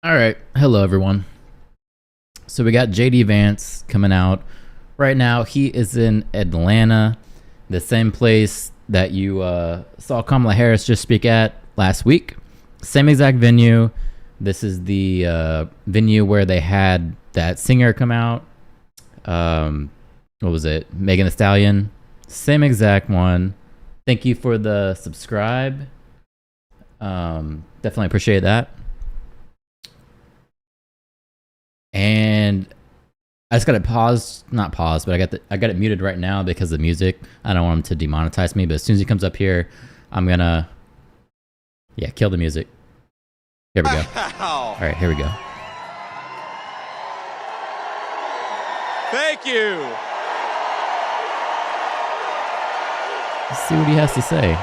All right. Hello, everyone. So we got JD Vance coming out right now. He is in Atlanta, the same place that you saw Kamala Harris just speak at last week. Same exact venue. This is the venue where they had that singer come out. What was it? Megan Thee Stallion. Same exact one. Thank you for the subscribe. Definitely appreciate that. And I just got it paused, not paused, but I got it muted right now because of music. I don't want him to demonetize me, but as soon as he comes up here, I'm gonna kill the music. Here we go. All right, here we go. Thank you. Let's see what he has to say.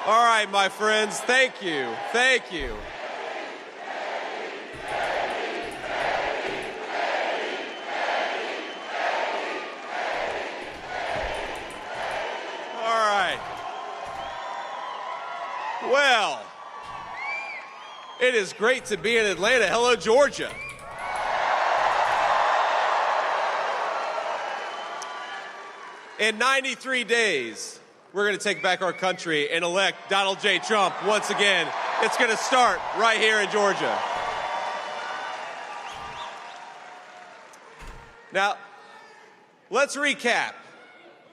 All right, my friends, thank you. Thank you. Well, it is great to be in Atlanta. Hello, Georgia. In 93 days, we're going to take back our country and elect Donald J. Trump once again. It's going to start right here in Georgia. Now, let's recap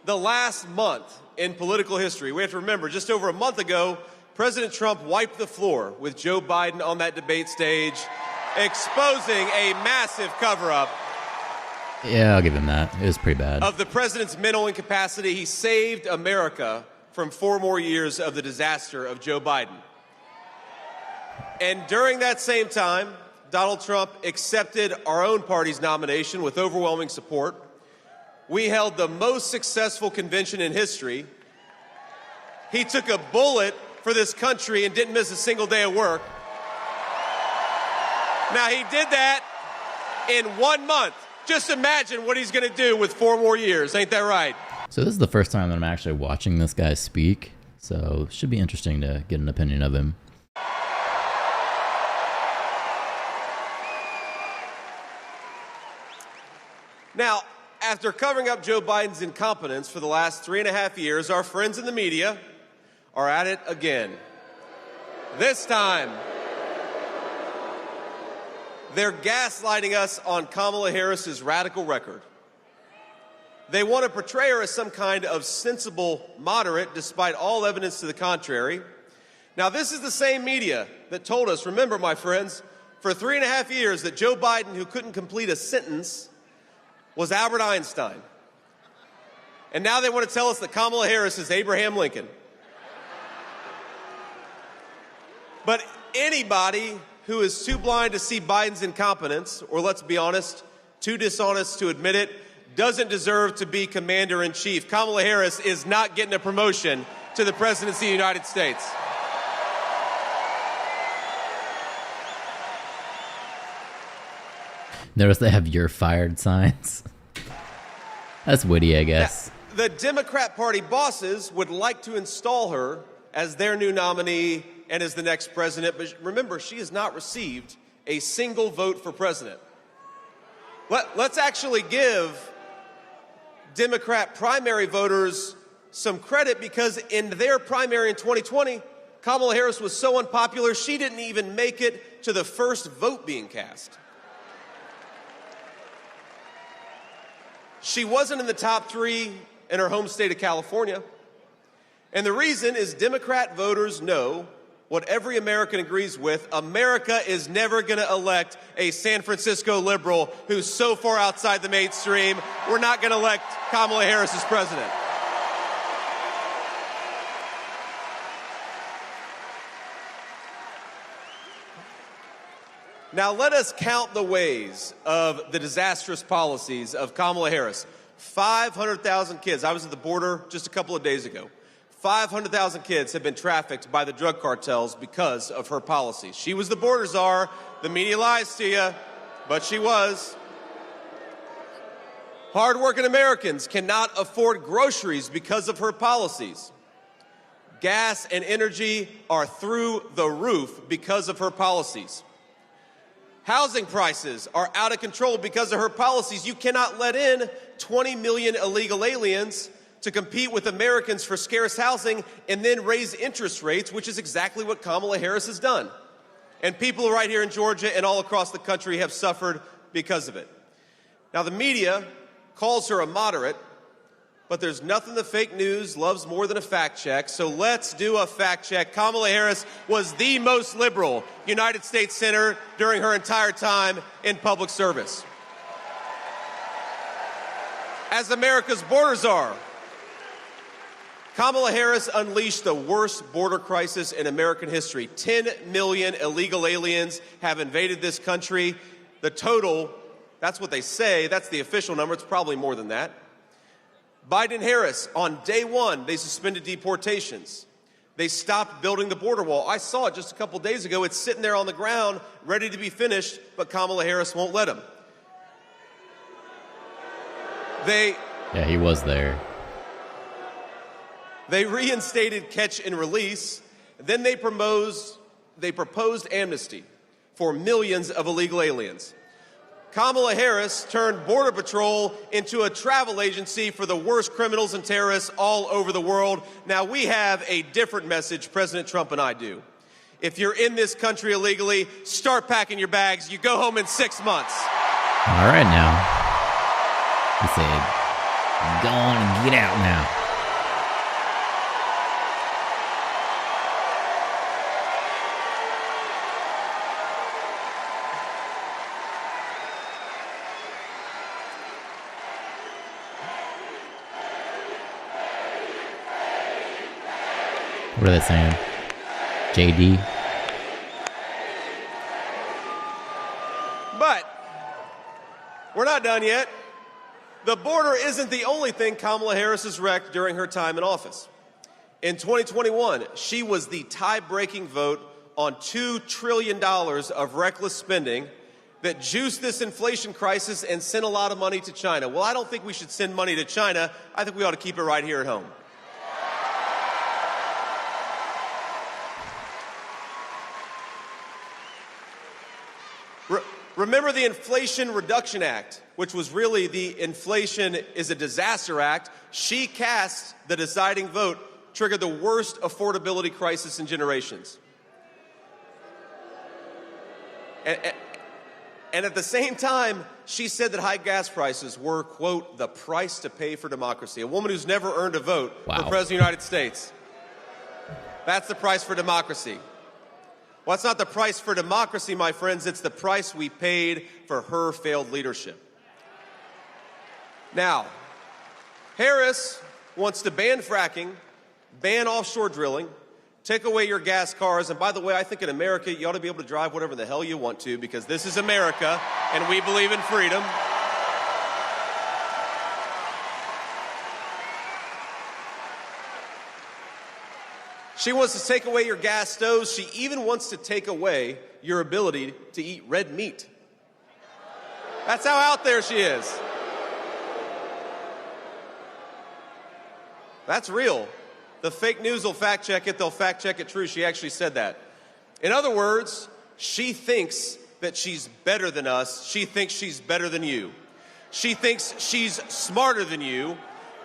the last month in political history. We have to remember, just over a month ago, President Trump wiped the floor with Joe Biden on that debate stage, exposing a massive cover-up. Yeah, I'll give him that. It was pretty bad. Of the president's mental incapacity. He saved America from 4 more years of the disaster of Joe Biden. And during that same time, Donald Trump accepted our own party's nomination with overwhelming support. We held the most successful convention in history. He took a bullet for this country and didn't miss a single day of work. Now, he did that in 1 month. Just imagine what he's going to do with 4 more years. Ain't that right? So this is the first time that I'm actually watching this guy speak. So it should be interesting to get an opinion of him. Now, after covering up Joe Biden's incompetence for the last 3.5 years, our friends in the media are at it again. This time, they're gaslighting us on Kamala Harris's radical record. They want to portray her as some kind of sensible moderate, despite all evidence to the contrary. Now, this is the same media that told us, remember, my friends, for 3.5 years that Joe Biden, who couldn't complete a sentence, was Albert Einstein. And now they want to tell us that Kamala Harris is Abraham Lincoln. But anybody who is too blind to see Biden's incompetence, or let's be honest, too dishonest to admit it, doesn't deserve to be commander-in-chief. Kamala Harris is not getting a promotion to the presidency of the United States. Notice they have "you're fired" signs. That's witty, I guess. Now, the Democrat Party bosses would like to install her as their new nominee and as the next president, but remember, she has not received a single vote for president. Let's actually give Democrat primary voters some credit, because in their primary in 2020, Kamala Harris was so unpopular, she didn't even make it to the first vote being cast. She wasn't in the top 3 in her home state of California. And the reason is Democrat voters know what every American agrees with: America is never going to elect a San Francisco liberal who's so far outside the mainstream. We're not going to elect Kamala Harris as president. Now, let us count the ways of the disastrous policies of Kamala Harris. 500,000 kids. I was at the border just a couple of days ago. 500,000 kids have been trafficked by the drug cartels because of her policies. She was the border czar. The media lies to you, but she was. Hardworking Americans cannot afford groceries because of her policies. gas and energy are through the roof because of her policies. Housing prices are out of control because of her policies. You cannot let in 20 million illegal aliens to compete with Americans for scarce housing and then raise interest rates, which is exactly what Kamala Harris has done. And people right here in Georgia and all across the country have suffered because of it. Now, the media calls her a moderate, but there's nothing the fake news loves more than a fact check, so let's do a fact check. Kamala Harris was the most liberal United States Senator during her entire time in public service. As America's border czar, Kamala Harris unleashed the worst border crisis in American history. 10 million illegal aliens have invaded this country. The total, that's what they say, that's the official number, it's probably more than that. Biden and Harris, on day one, they suspended deportations. They stopped building the border wall. I saw it just a couple days ago. It's sitting there on the ground, ready to be finished, but Kamala Harris won't let them. Yeah, he was there. They reinstated catch and release. Then they proposed amnesty for millions of illegal aliens. Kamala Harris turned Border Patrol into a travel agency for the worst criminals and terrorists all over the world. Now, we have a different message, President Trump and I do. If you're in this country illegally, start packing your bags. You go home in 6 months. All right, now. He said, go on and get out now. What are they saying? JD? But we're not done yet. The border isn't the only thing Kamala Harris has wrecked during her time in office. In 2021, she was the tie-breaking vote on $2 trillion of reckless spending that juiced this inflation crisis and sent a lot of money to China. Well, I don't think we should send money to China. I think we ought to keep it right here at home. Remember the Inflation Reduction Act, which was really the Inflation is a Disaster Act. She cast the deciding vote, triggered the worst affordability crisis in generations. And at the same time, she said that high gas prices were, quote, the price to pay for democracy. A woman who's never earned a vote for President of the United States. That's the price for democracy. Well, it's not the price for democracy, my friends. It's the price we paid for her failed leadership. Now, Harris wants to ban fracking, ban offshore drilling, take away your gas cars. And by the way, I think in America, you ought to be able to drive whatever the hell you want to, because this is America, and we believe in freedom. She wants to take away your gas stoves. She even wants to take away your ability to eat red meat. That's how out there she is. That's real. The fake news will fact check it. They'll fact check it true. She actually said that. In other words, she thinks that she's better than us. She thinks she's better than you. She thinks she's smarter than you.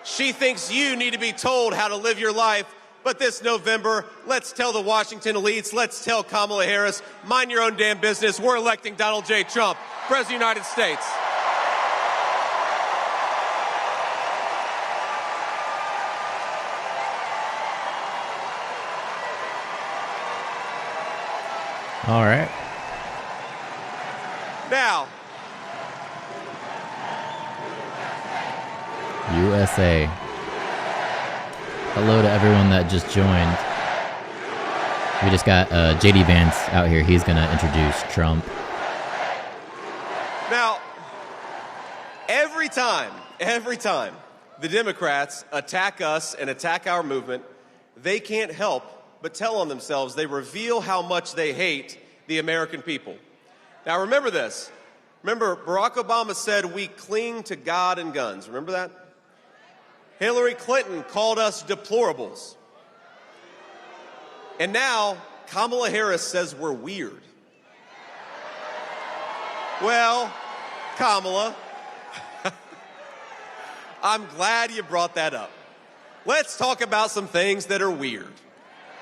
She thinks you need to be told how to live your life. But this November, let's tell the Washington elites, let's tell Kamala Harris, mind your own damn business. We're electing Donald J. Trump, President of the United States. All right. Now, USA. Hello to everyone that just joined. We just got JD Vance out here. He's going to introduce Trump. Now, every time the Democrats attack us and attack our movement, they can't help but tell on themselves. They reveal how much they hate the American people. Now, remember this. Remember, Barack Obama said we cling to God and guns. Remember that? Hillary Clinton called us deplorables. And now Kamala Harris says we're weird. Well, Kamala, I'm glad you brought that up. Let's talk about some things that are weird.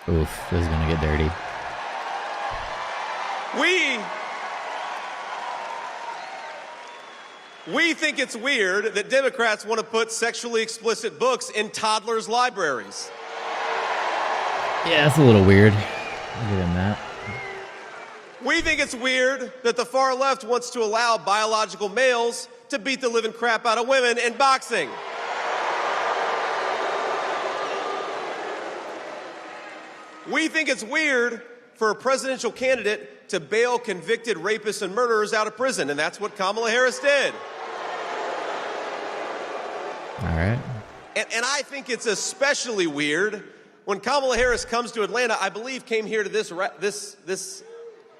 Oof, this is going to get dirty. We think it's weird that Democrats want to put sexually explicit books in toddlers' libraries. Yeah, that's a little weird. I'll give him that. We think it's weird that the far left wants to allow biological males to beat the living crap out of women in boxing. We think it's weird for a presidential candidate to bail convicted rapists and murderers out of prison, and that's what Kamala Harris did. All right. And I think it's especially weird when Kamala Harris comes to Atlanta, I believe came here to this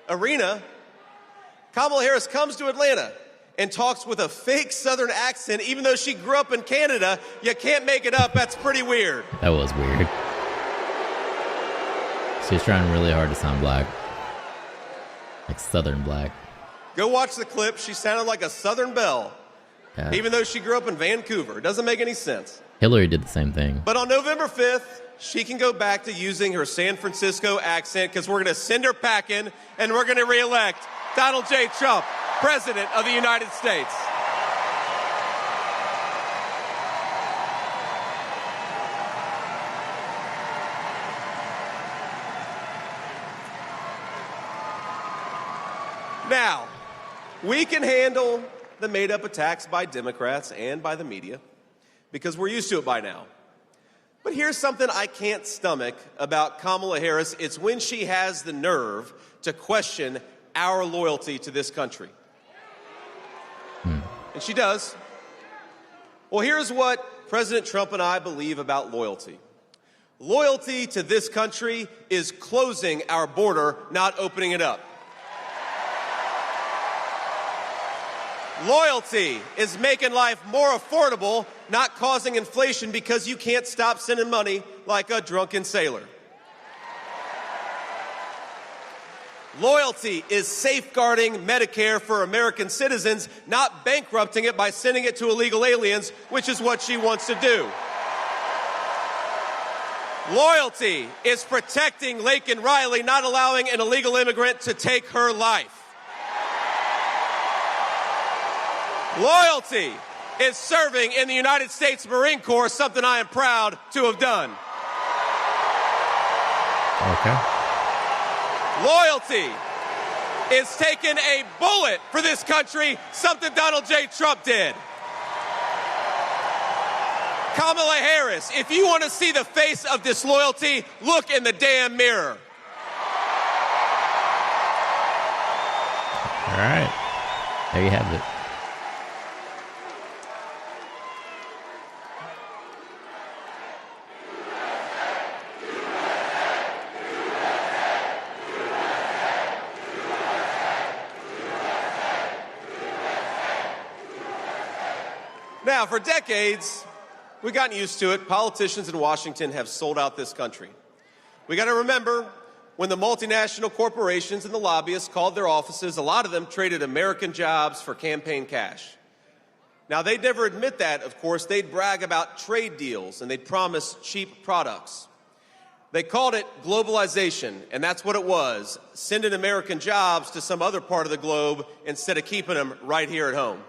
arena. Kamala Harris comes to Atlanta and talks with a fake Southern accent, even though she grew up in Canada. You can't make it up. That's pretty weird. That was weird. She's trying really hard to sound black. Like Southern black. Go watch the clip. She sounded like a Southern belle, Yeah. even though she grew up in Vancouver. It doesn't make any sense. Hillary did the same thing. But on November 5th, she can go back to using her San Francisco accent because we're going to send her packing and we're going to reelect Donald J. Trump, President of the United States. Now, we can handle the made-up attacks by Democrats and by the media because we're used to it by now. But here's something I can't stomach about Kamala Harris. It's when she has the nerve to question our loyalty to this country. And she does. Well, here's what President Trump and I believe about loyalty. Loyalty to this country is closing our border, not opening it up. Loyalty is making life more affordable, not causing inflation because you can't stop sending money like a drunken sailor. Loyalty is safeguarding Medicare for American citizens, not bankrupting it by sending it to illegal aliens, which is what she wants to do. Loyalty is protecting Laken Riley, not allowing an illegal immigrant to take her life. Loyalty is serving in the United States Marine Corps, something I am proud to have done. Okay. Loyalty is taking a bullet for this country, something Donald J. Trump did. Kamala Harris, if you want to see the face of disloyalty, look in the damn mirror. All right. There you have it. Now, for decades, we've gotten used to it. Politicians in Washington have sold out this country. We got to remember when the multinational corporations and the lobbyists called their offices, a lot of them traded American jobs for campaign cash. Now, they'd never admit that, of course. They'd brag about trade deals and they'd promise cheap products. They called it globalization, and that's what it was, sending American jobs to some other part of the globe instead of keeping them right here at home.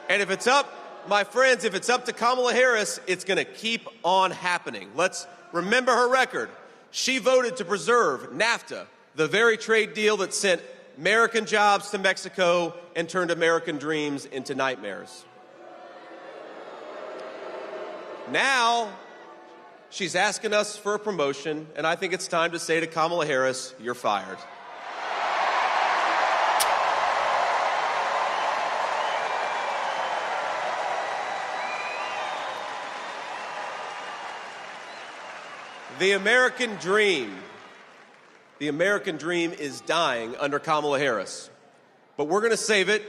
And if it's up, my friends, if it's up to Kamala Harris, it's going to keep on happening. Let's remember her record. She voted to preserve NAFTA, the very trade deal that sent American jobs to Mexico and turned American dreams into nightmares. Now, she's asking us for a promotion, and I think it's time to say to Kamala Harris, you're fired. The American dream is dying under Kamala Harris. But we're going to save it.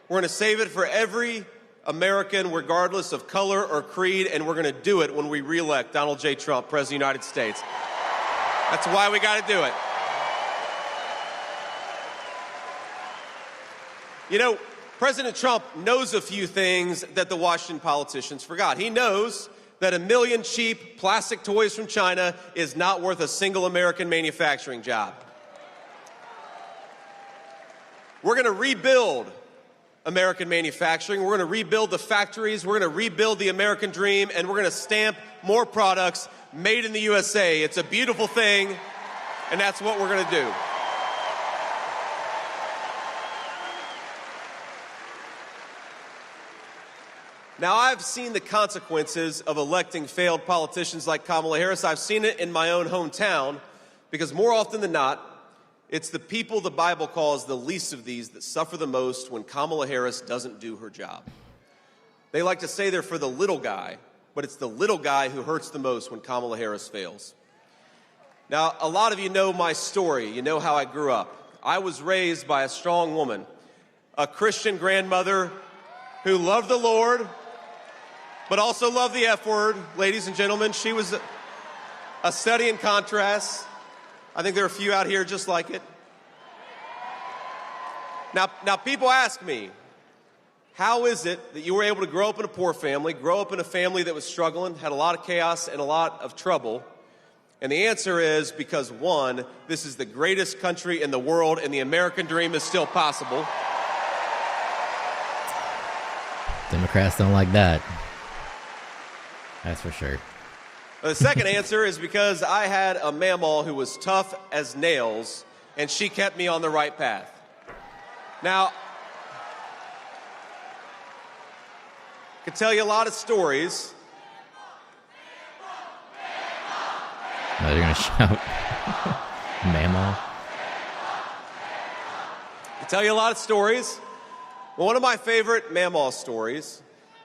We're going to save it for every American, regardless of color or creed, and we're going to do it when we reelect Donald J. Trump, President of the United States. That's why we got to do it. You know, President Trump knows a few things that the Washington politicians forgot. He knows that 1 million cheap plastic toys from China is not worth a single American manufacturing job. We're going to rebuild American manufacturing. We're going to rebuild the factories. We're going to rebuild the American dream, and we're going to stamp more products made in the USA. It's a beautiful thing, and that's what we're going to do. Now, I've seen the consequences of electing failed politicians like Kamala Harris. I've seen it in my own hometown, because more often than not, it's the people the Bible calls the least of these that suffer the most when Kamala Harris doesn't do her job. They like to say they're for the little guy, but it's the little guy who hurts the most when Kamala Harris fails. Now, a lot of you know my story. You know how I grew up. I was raised by a strong woman, a Christian grandmother who loved the Lord, but also loved the F word. Ladies and gentlemen, she was a study in contrast. I think there are a few out here just like it. Now people ask me, how is it that you were able to grow up in a poor family, grow up in a family that was struggling, had a lot of chaos and a lot of trouble? And the answer is because, one, this is the greatest country in the world and the American dream is still possible. Democrats don't like that. That's for sure. The second answer is because I had a mamaw who was tough as nails, and she kept me on the right path. Now, I could tell you a lot of stories. Oh, you're going to shout. Mamaw. I could tell you a lot of stories. Well, one of my favorite mamaw stories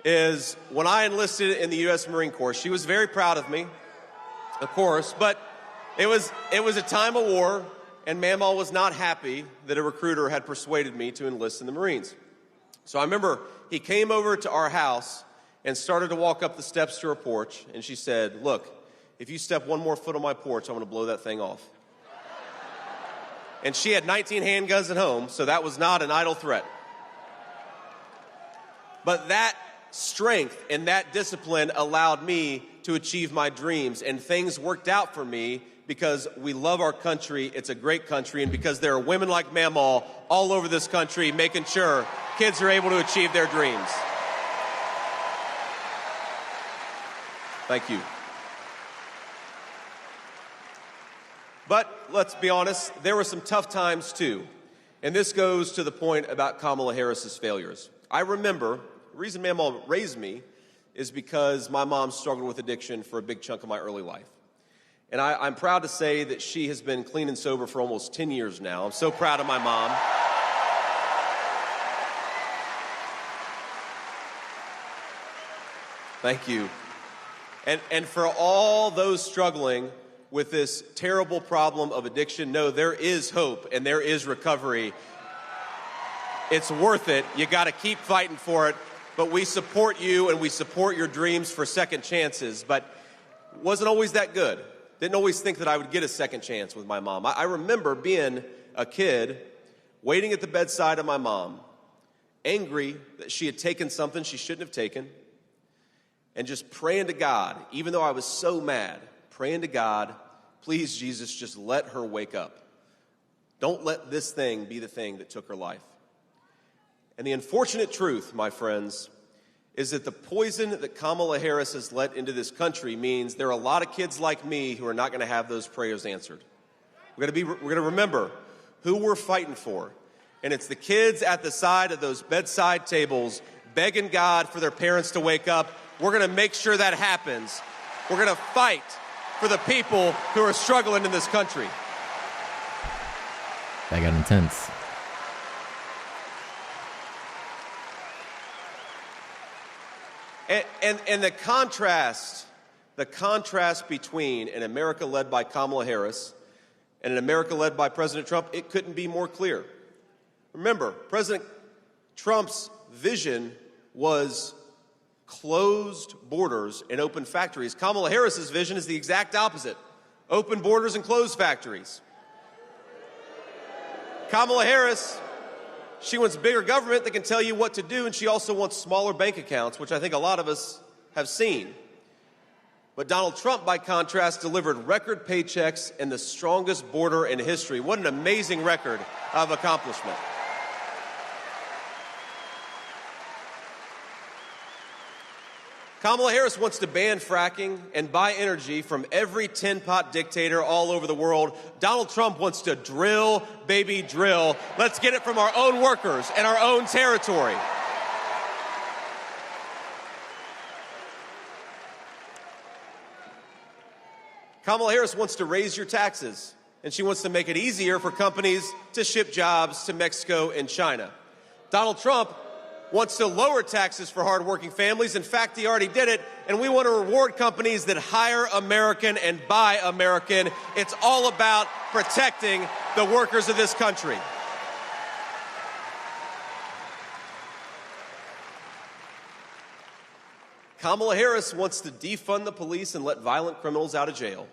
is when I enlisted in the U.S. Marine Corps. She was very proud of me, of course, but it was a time of war, and Mamaw was not happy that a recruiter had persuaded me to enlist in the Marines. So I remember he came over to our house and started to walk up the steps to her porch, and she said, "Look, if you step one more foot on my porch, I'm going to blow that thing off." And she had 19 handguns at home, so that was not an idle threat. But that strength and that discipline allowed me to achieve my dreams, and things worked out for me because we love our country. It's a great country, and because there are women like Mamaw all over this country making sure kids are able to achieve their dreams. Thank you. But let's be honest, there were some tough times too. And this goes to the point about Kamala Harris's failures. I remember the reason Mamaw raised me is because my mom struggled with addiction for a big chunk of my early life. And I'm proud to say that she has been clean and sober for almost 10 years now. I'm so proud of my mom. Thank you. And for all those struggling with this terrible problem of addiction, no, there is hope and there is recovery. It's worth it. You got to keep fighting for it. But we support you and we support your dreams for second chances. But it wasn't always that good. Didn't always think that I would get a second chance with my mom. I remember being a kid, waiting at the bedside of my mom, angry that she had taken something she shouldn't have taken, and just praying to God, even though I was so mad, praying to God, please, Jesus, just let her wake up. Don't let this thing be the thing that took her life. And the unfortunate truth, my friends, is that the poison that Kamala Harris has let into this country means there are a lot of kids like me who are not going to have those prayers answered. We're going to remember who we're fighting for. And it's the kids at the side of those bedside tables begging God for their parents to wake up. We're going to make sure that happens. We're going to fight for the people who are struggling in this country. That got intense. And the contrast between an America led by Kamala Harris and an America led by President Trump, it couldn't be more clear. Remember, President Trump's vision was closed borders and open factories. Kamala Harris's vision is the exact opposite. open borders and close factories. Kamala Harris, she wants bigger government that can tell you what to do, and she also wants smaller bank accounts, which I think a lot of us have seen. But Donald Trump, by contrast, delivered record paychecks and the strongest border in history. What an amazing record of accomplishment. Kamala Harris wants to ban fracking and buy energy from every tin-pot dictator all over the world. Donald Trump wants to drill, baby, drill. Let's get it from our own workers and our own territory. Kamala Harris wants to raise your taxes, and she wants to make it easier for companies to ship jobs to Mexico and China. Donald Trump wants to lower taxes for hardworking families. In fact, he already did it, and we want to reward companies that hire American and buy American. It's all about protecting the workers of this country. Kamala Harris wants to defund the police and let violent criminals out of jail.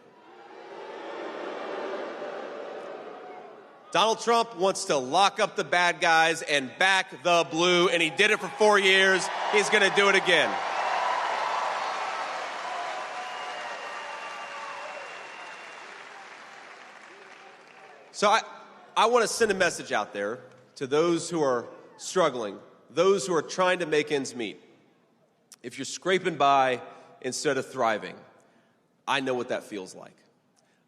Donald Trump wants to lock up the bad guys and back the blue, and he did it for 4 years. He's going to do it again. So I want to send a message out there to those who are struggling, those who are trying to make ends meet. If you're scraping by instead of thriving, I know what that feels like.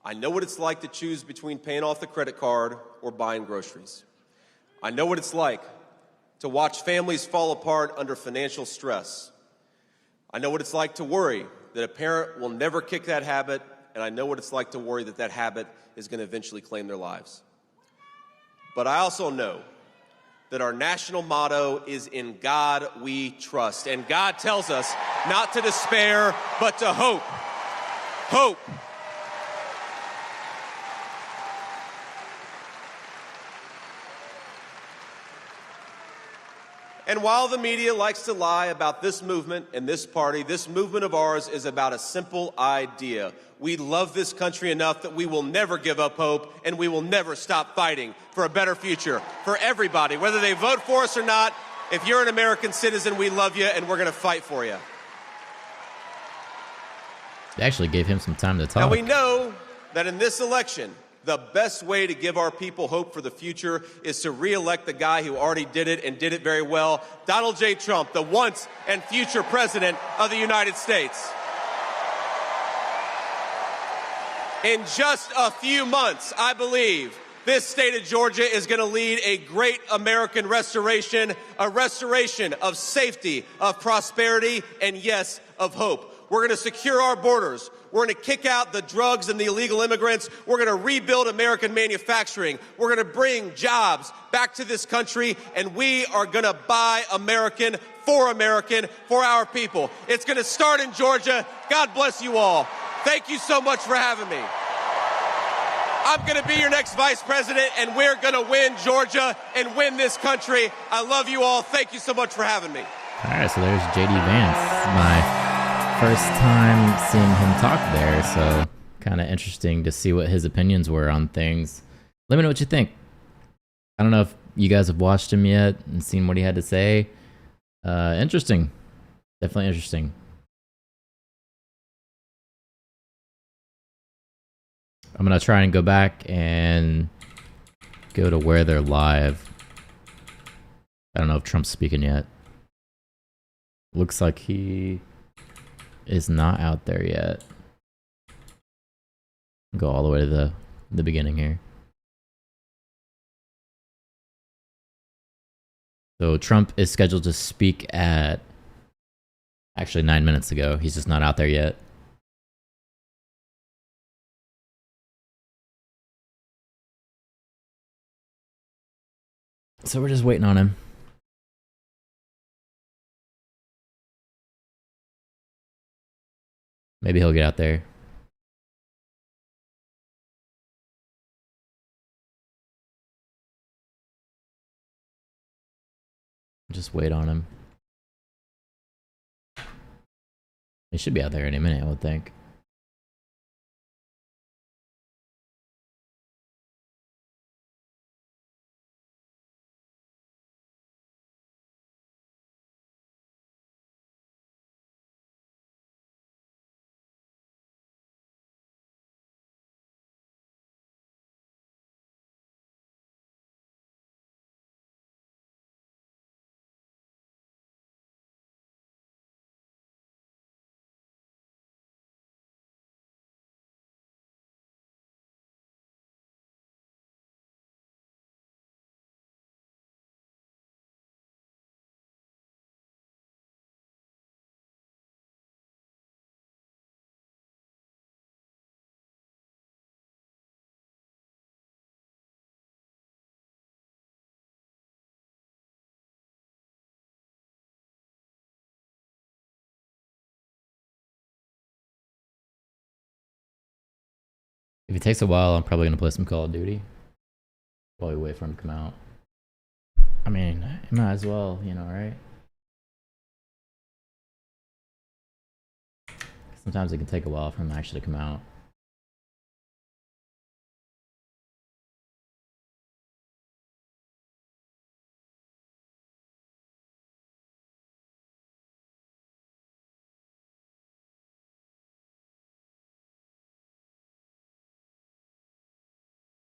I know what it's like to choose between paying off the credit card or buying groceries. I know what it's like to watch families fall apart under financial stress. I know what it's like to worry that a parent will never kick that habit, and I know what it's like to worry that that habit is going to eventually claim their lives. But I also know that our national motto is "In God We Trust," and God tells us not to despair, but to hope. Hope. And while the media likes to lie about this movement and this party, this movement of ours is about a simple idea. We love this country enough that we will never give up hope, and we will never stop fighting for a better future for everybody, whether they vote for us or not. If you're an American citizen, we love you, and we're going to fight for you. They actually gave him some time to talk. And we know that in this election, the best way to give our people hope for the future is to re-elect the guy who already did it and did it very well, Donald J. Trump, the once and future president of the United States. In just a few months, I believe, this state of Georgia is going to lead a great American restoration, a restoration of safety, of prosperity, and yes, of hope. We're going to secure our borders. We're going to kick out the drugs and the illegal immigrants. We're going to rebuild American manufacturing. We're going to bring jobs back to this country, and we are going to buy American, for our people. It's going to start in Georgia. God bless you all. Thank you so much for having me. I'm going to be your next vice president, and we're going to win Georgia and win this country. I love you all. Thank you so much for having me. All right, so there's JD Vance, my first time seeing him talk there, so kind of interesting to see what his opinions were on things. Let me know what you think. I don't know if you guys have watched him yet and seen what he had to say. Interesting. Definitely interesting. I'm going to try and go back and go to where they're live. I don't know if Trump's speaking yet. Looks like he is not out there yet. Go all the way to the beginning here. So Trump is scheduled to speak at actually 9 minutes ago. He's just not out there yet. So we're just waiting on him. Maybe he'll get out there. Just wait on him. He should be out there any minute, I would think. If it takes a while, I'm probably gonna play some Call of Duty while we wait for him to come out. I mean, you might as well, you know, right? Sometimes it can take a while for him actually to come out.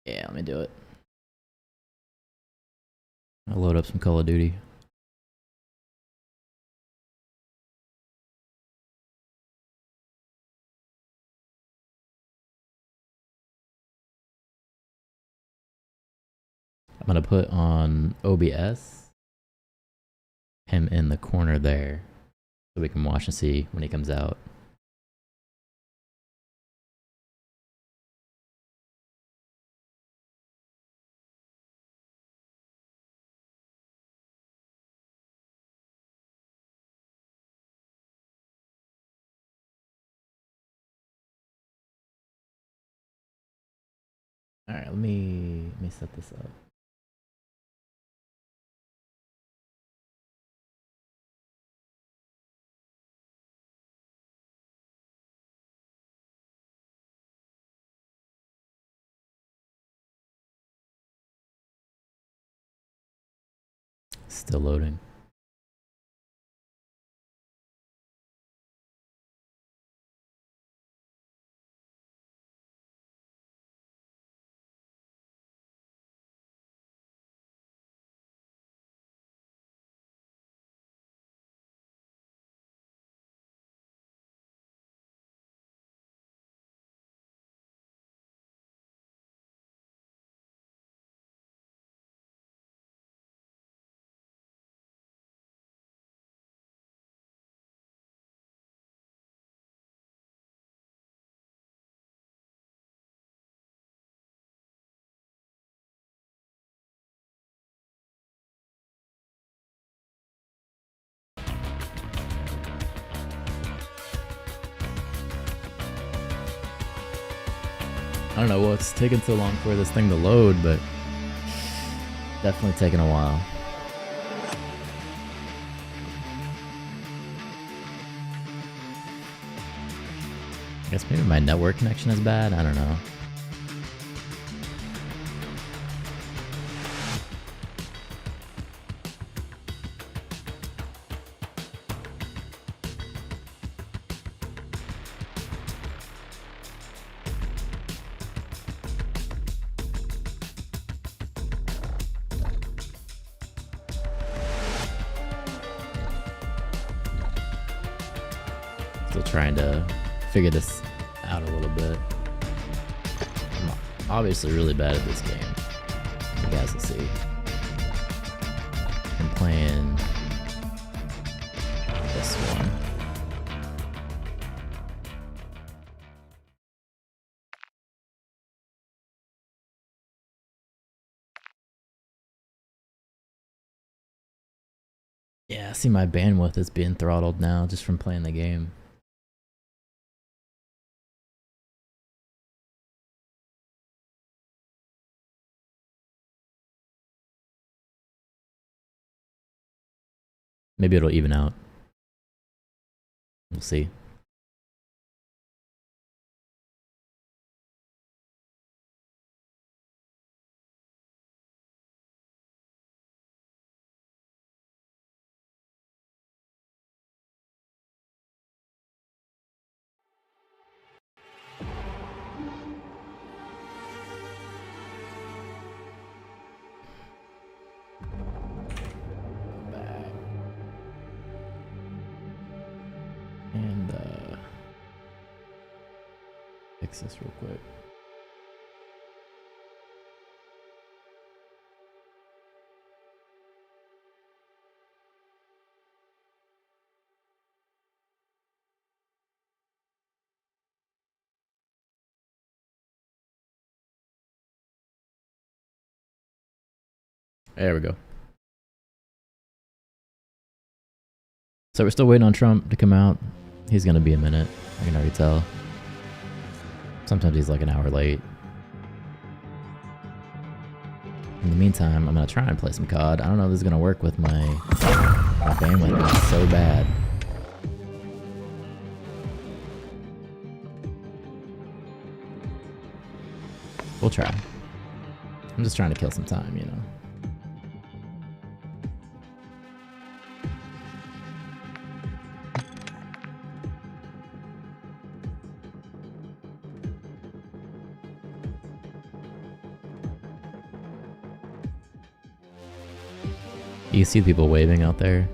Yeah, let me do it. I'll load up some Call of Duty. I'm gonna put on OBS him in the corner there so we can watch and see when he comes out. All right, let me set this up. Still loading. I don't know what's taking so long for this thing to load, but definitely taking a while. I guess maybe my network connection is bad. I don't know. Still trying to figure this out a little bit. I'm obviously really bad at this game. You guys will see. I'm playing this one. Yeah, I see my bandwidth is being throttled now just from playing the game. Maybe it'll even out. We'll see. Back. And fix this real quick. There we go. So we're still waiting on Trump to come out. He's gonna be a minute. I can already tell. Sometimes he's like an hour late. In the meantime, I'm gonna try and play some COD. I don't know if this is gonna work with my bandwidth. It's so bad. We'll try. I'm just trying to kill some time, you know. You see people waving out there.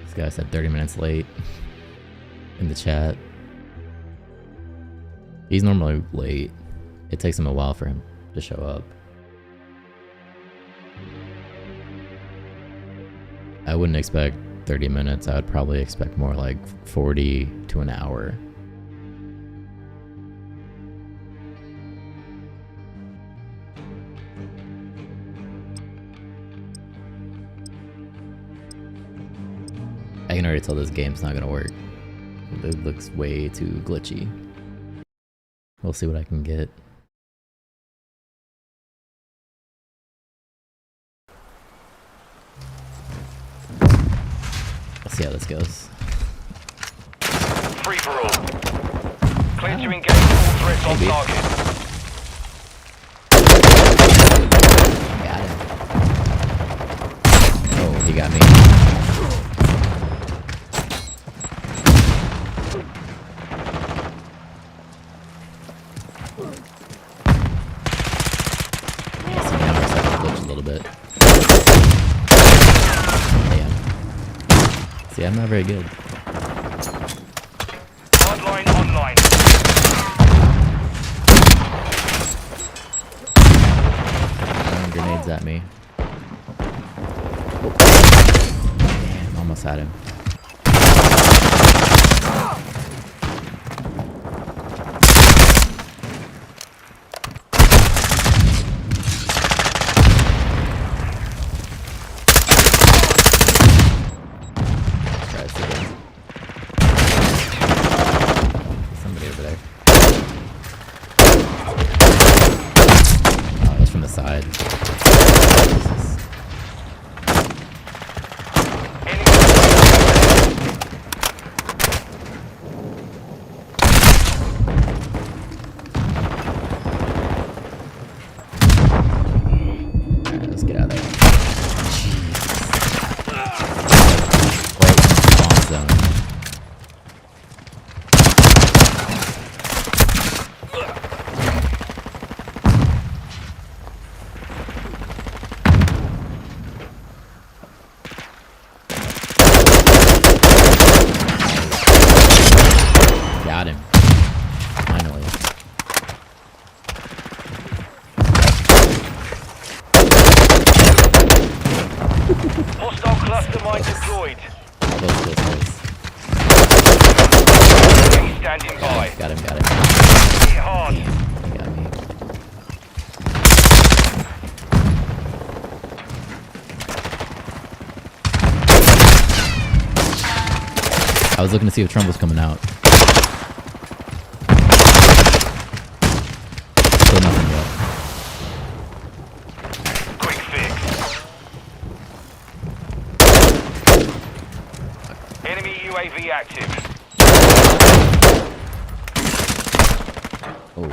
This guy said 30 minutes late in the chat. He's normally late. It takes him a while for him to show up. I wouldn't expect 30 minutes. I would probably expect more like 40 to an hour. I can already tell this game's not gonna work. It looks way too glitchy. We'll see what I can get. Let's see how this goes. Free for all. Clear to engage all threats on target. Got him. Oh, he got me. See, I'm not very good. Hardline online. Throwing grenades at me. Oh. Damn, almost had him. Hostile cluster mine deployed. All those missiles. Standing by. Got him. Hit hard. Damn, he got me. I was looking to see if Trump was coming out. Still nothing yet. Quick fix. Enemy UAV active. Oh.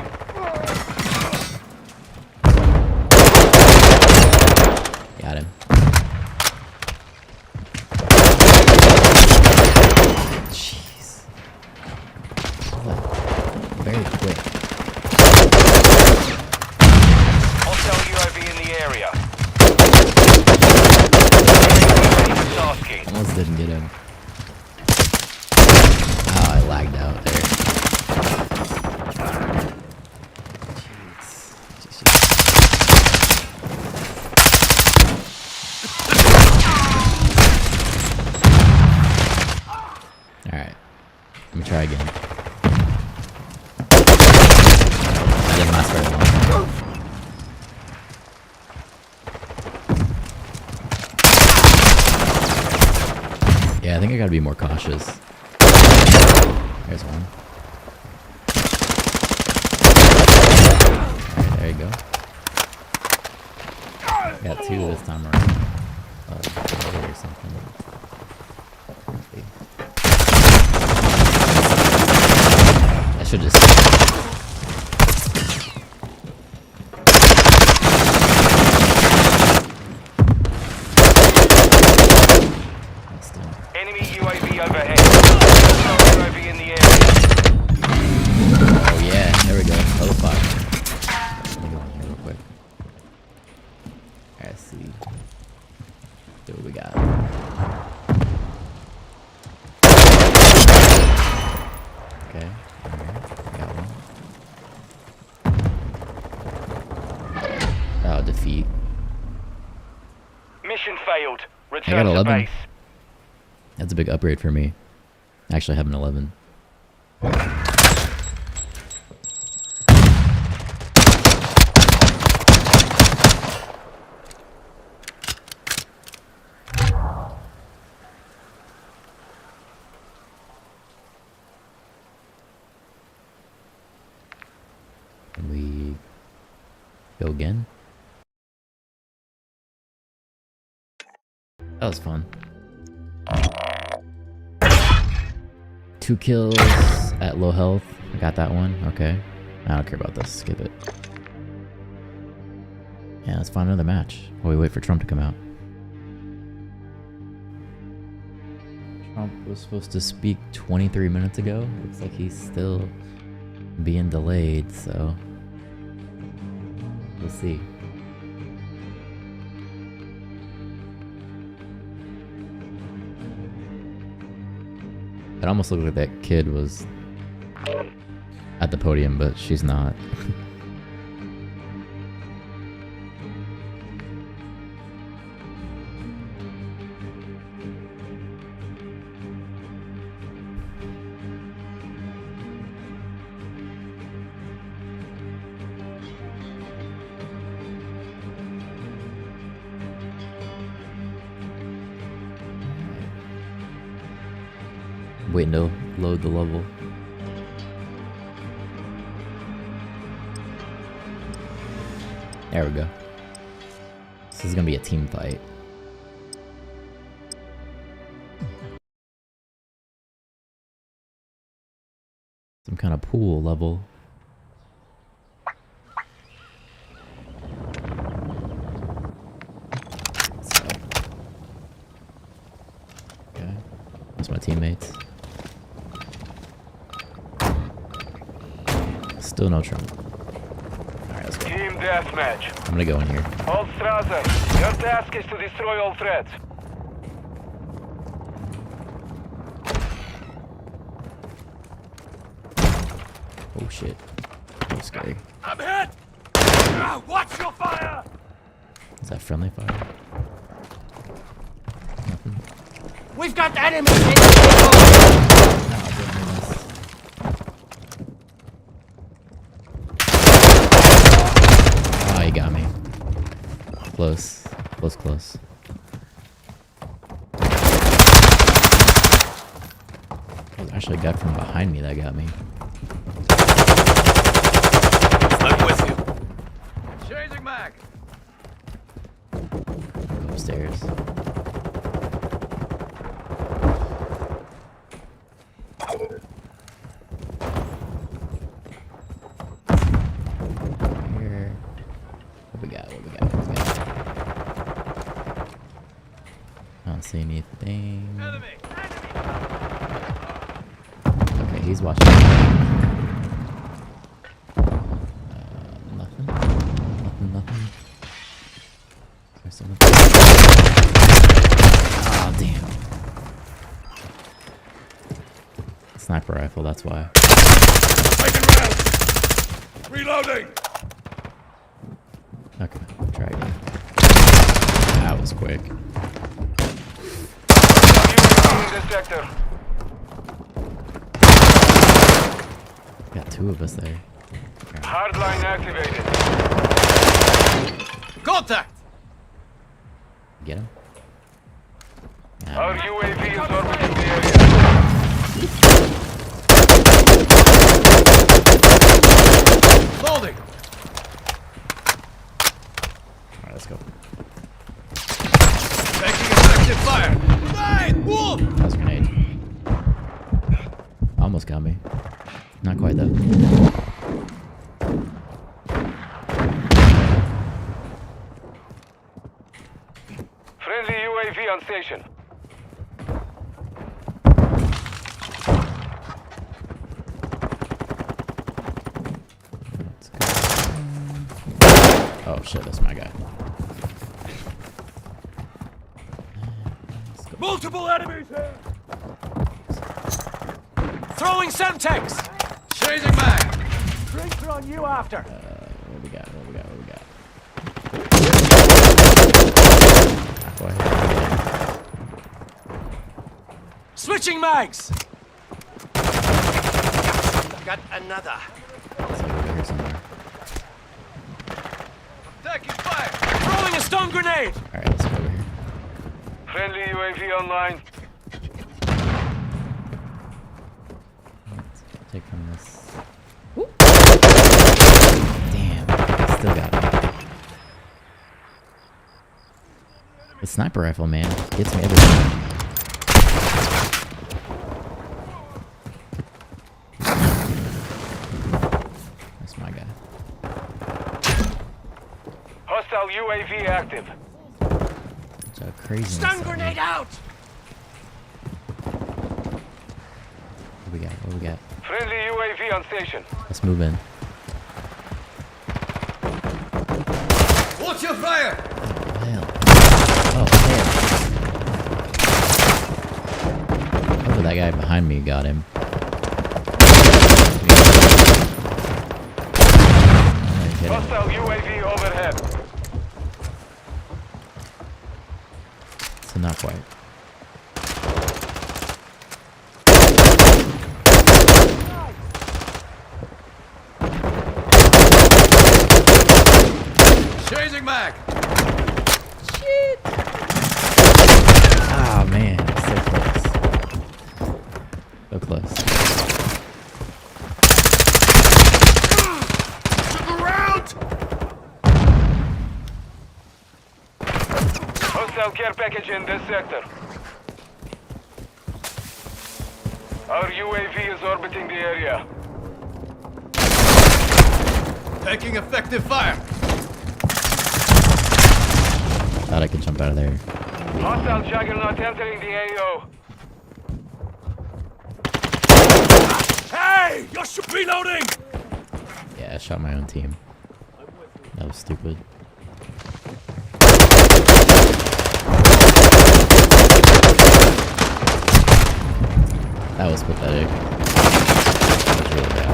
Got him. Alright. Let me try again. That didn't last very long. Yeah, I think I gotta be more cautious. There's one. Alright, there you go. Got two this time around. Oh, or something. I should just. Enemy UAV overhead. UAV in the area. Oh yeah, there we go. Oh fuck. Let me go in here real quick. Alright, let's see. See what we got. Okay. Alright, got one. Oh, defeat. Mission failed. I Return got to 11. base. That's a big upgrade for me. I actually have an 11. Can we go again? That was fun. 2 kills at low health. I got that one. Okay. I don't care about this. Skip it. Yeah, let's find another match while we wait for Trump to come out. Trump was supposed to speak 23 minutes ago. Looks like he's still being delayed, so we'll see. It almost looked like that kid was at the podium, but she's not. Waiting to load the level. There we go. This is gonna be a team fight. Some kind of pool level. So. Okay. That's my teammates. Still no Trump. Alright, let's go. Team deathmatch. I'm gonna go in here. All Strasser, your task is to destroy all threats. Oh shit. That's scary. I'm hit! Watch your fire! Is that friendly fire? Nothing. We've got enemies in Oh, goodness. Oh, he got me. Close. Close, close. That was actually a guy from behind me that got me. I'm with you. Changing mag. Go upstairs. Here. What we got? What we got? What we got? I don't see anything. Enemy. Okay, he's watching. Nothing. Nothing. There's someone. Oh, damn. Sniper rifle, that's why. Taking round. Reloading. Okay, try again. That was quick. In this sector. two of us there. Hardline activated. Contact! Get him. Our UAV is orbiting the area. Loading! Alright, let's go. Taking effective fire! Grenade! Wolf! That was a grenade. Almost got me. Not quite though. Friendly UAV on station. Let's go. Oh shit, that's my guy. Multiple enemies here! Throwing Semtex! Changing back! Drinks are on you after. What we got? What we got? What we got? Boy. Switching mags! Got another. It's like over here somewhere. Taking fire! Throwing a stun grenade! Alright, let's go over here. Friendly UAV online. Let's take from this. Damn, still got me. The sniper rifle, man, gets me every time. That's my guy. Hostile UAV active. It's a crazy. Stun grenade out! What we got? What we got? Friendly UAV on station. Let's move in. Watch your fire! Hell. Oh, hell. Hopefully that guy behind me got him. Hostile UAV overhead. So not quite. Changing mag! Ah, man, so close. So close. Around! Hostile care package in this sector. Our UAV is orbiting the area. Taking effective fire! Thought I could jump out of there. Hostile juggernaut entering the AO. Hey! You're reloading! Yeah, I shot my own team. That was stupid. That was pathetic. That was really bad.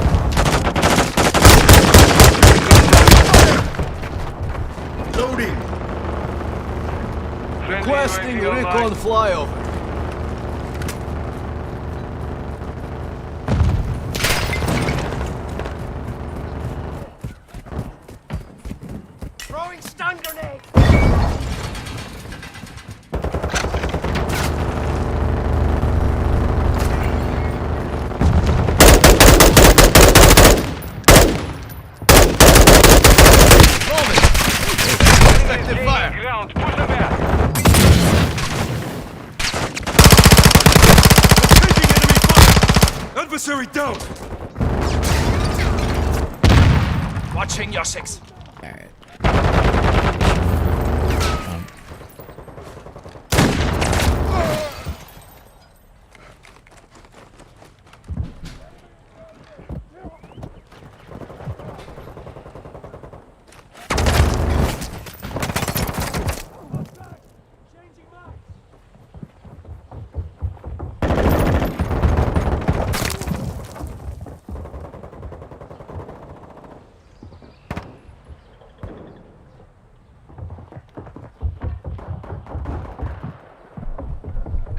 Loading! Friendly Requesting UAV online. recon flyover. Throwing stun grenade! Effective Gaining fire! ground. Push them back. Taking enemy fire! Adversary down! Watching your six. Alright.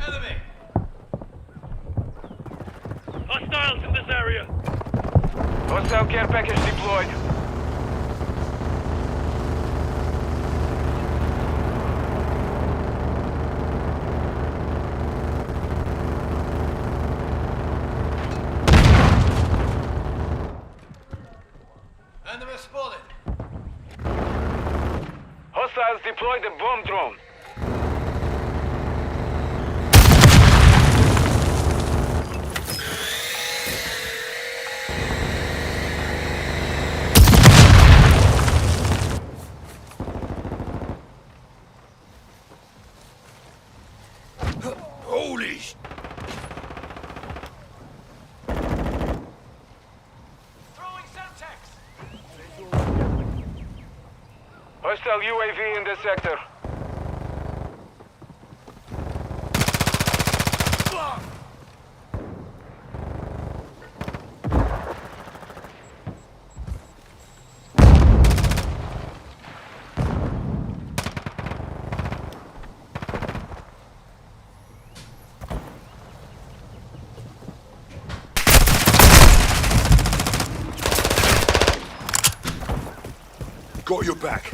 Enemy! Hostiles in this area. Hostile care package deployed. Enemy spotted. Hostiles deployed a bomb drone. Holy sh... Throwing Semtex. Hostile UAV in this sector. Got your back.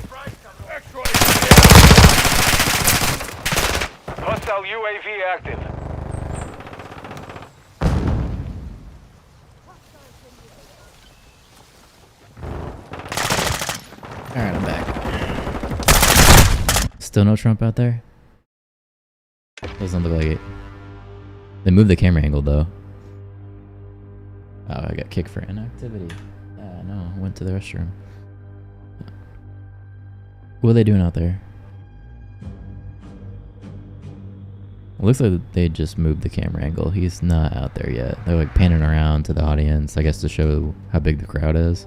Hostile UAV active. Alright, I'm back. Still no Trump out there? Doesn't look like it. They moved the camera angle though. Oh, I got kicked for inactivity. Yeah, no, I went to the restroom. What are they doing out there? It looks like they just moved the camera angle. He's not out there yet. They're like panning around to the audience, I guess to show how big the crowd is.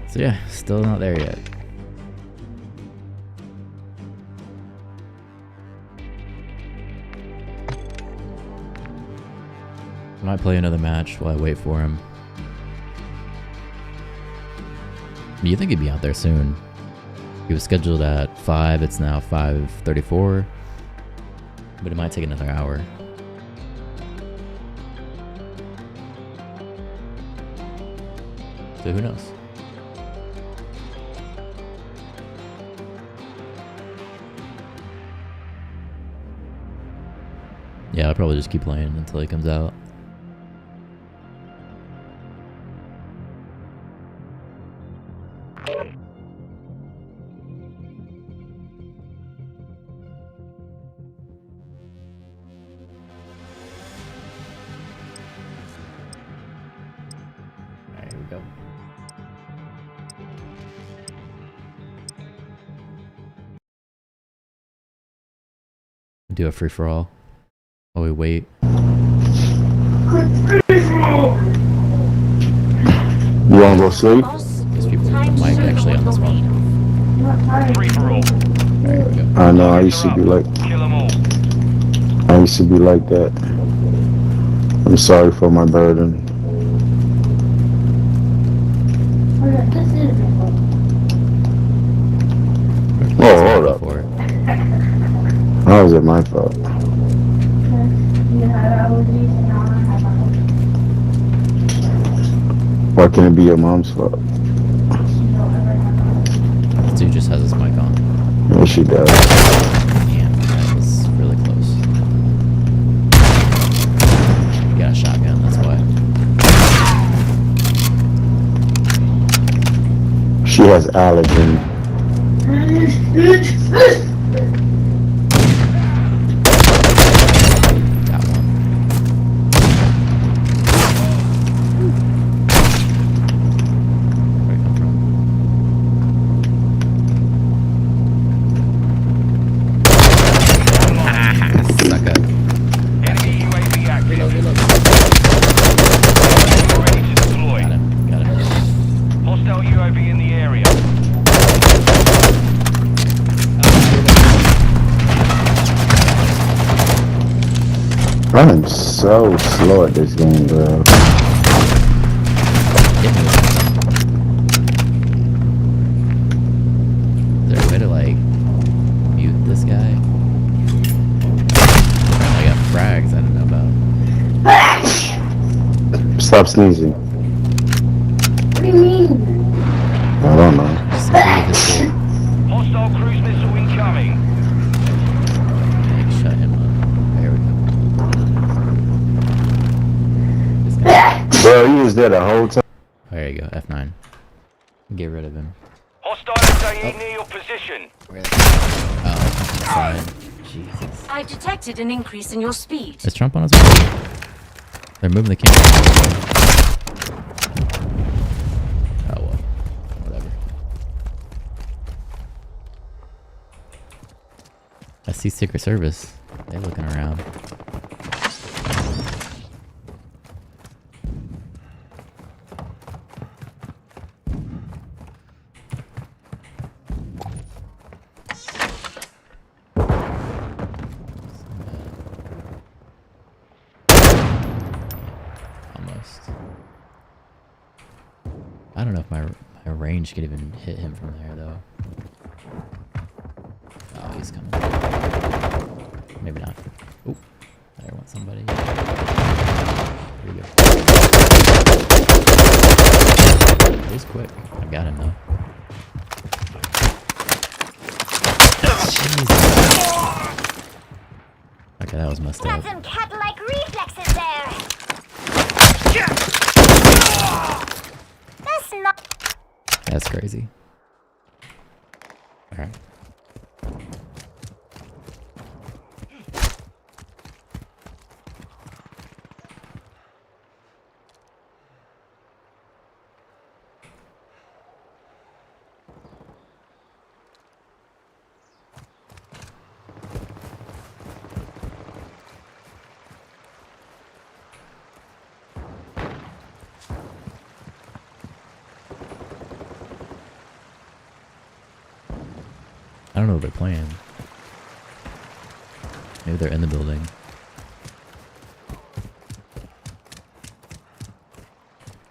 So yeah, still not there yet. I might play another match while I wait for him. Do you think he'd be out there soon? He was scheduled at 5, it's now 5:34. But it might take another hour. So who knows? Yeah, I'll probably just keep playing until he comes out. Alright, here we go. Do a free-for-all while we wait. You wanna go sleep? There's people with the mic actually on this one. Free for all. Alright, here we go. I know, I used to be like, Kill them all. I used to be like that. I'm sorry for my burden. Oh, hold up. For it. How is it my fault? Why can't it be your mom's fault? This dude just has his mic on. Yes, she does. Damn, that was really close. You got a shotgun, that's why. She has allergy. Got one. Where'd it come from? Sucker. Enemy UAV active. Ready to deploy. Got him. Got him. Hostile UAV in the area. I am so slow at this game, bro. Hit me with something. Is there a way to like mute this guy? Stop sneezing. What do you mean? I don't know. Just simply because they Hostile cruise missile incoming. like, shut him up. There we go. This guy. Bro, he was there the whole time. There you go. F9. Get rid of him. Hostile SAE near your position. Where? Oh, side. Jesus. I've detected an increase in your speed. Is Trump on his way? They're moving the camera. Oh well. Whatever. I see Secret Service. They're looking around. Almost. I don't know if my range could even hit him from there though. Oh, he's coming. Maybe not. Oh, there went somebody. Here we go. That was quick. I got him though. Jesus. Okay, that was messed up. Got some cat-like reflexes there. That's not. That's crazy. Alright. I don't know what they're playing. Maybe they're in the building.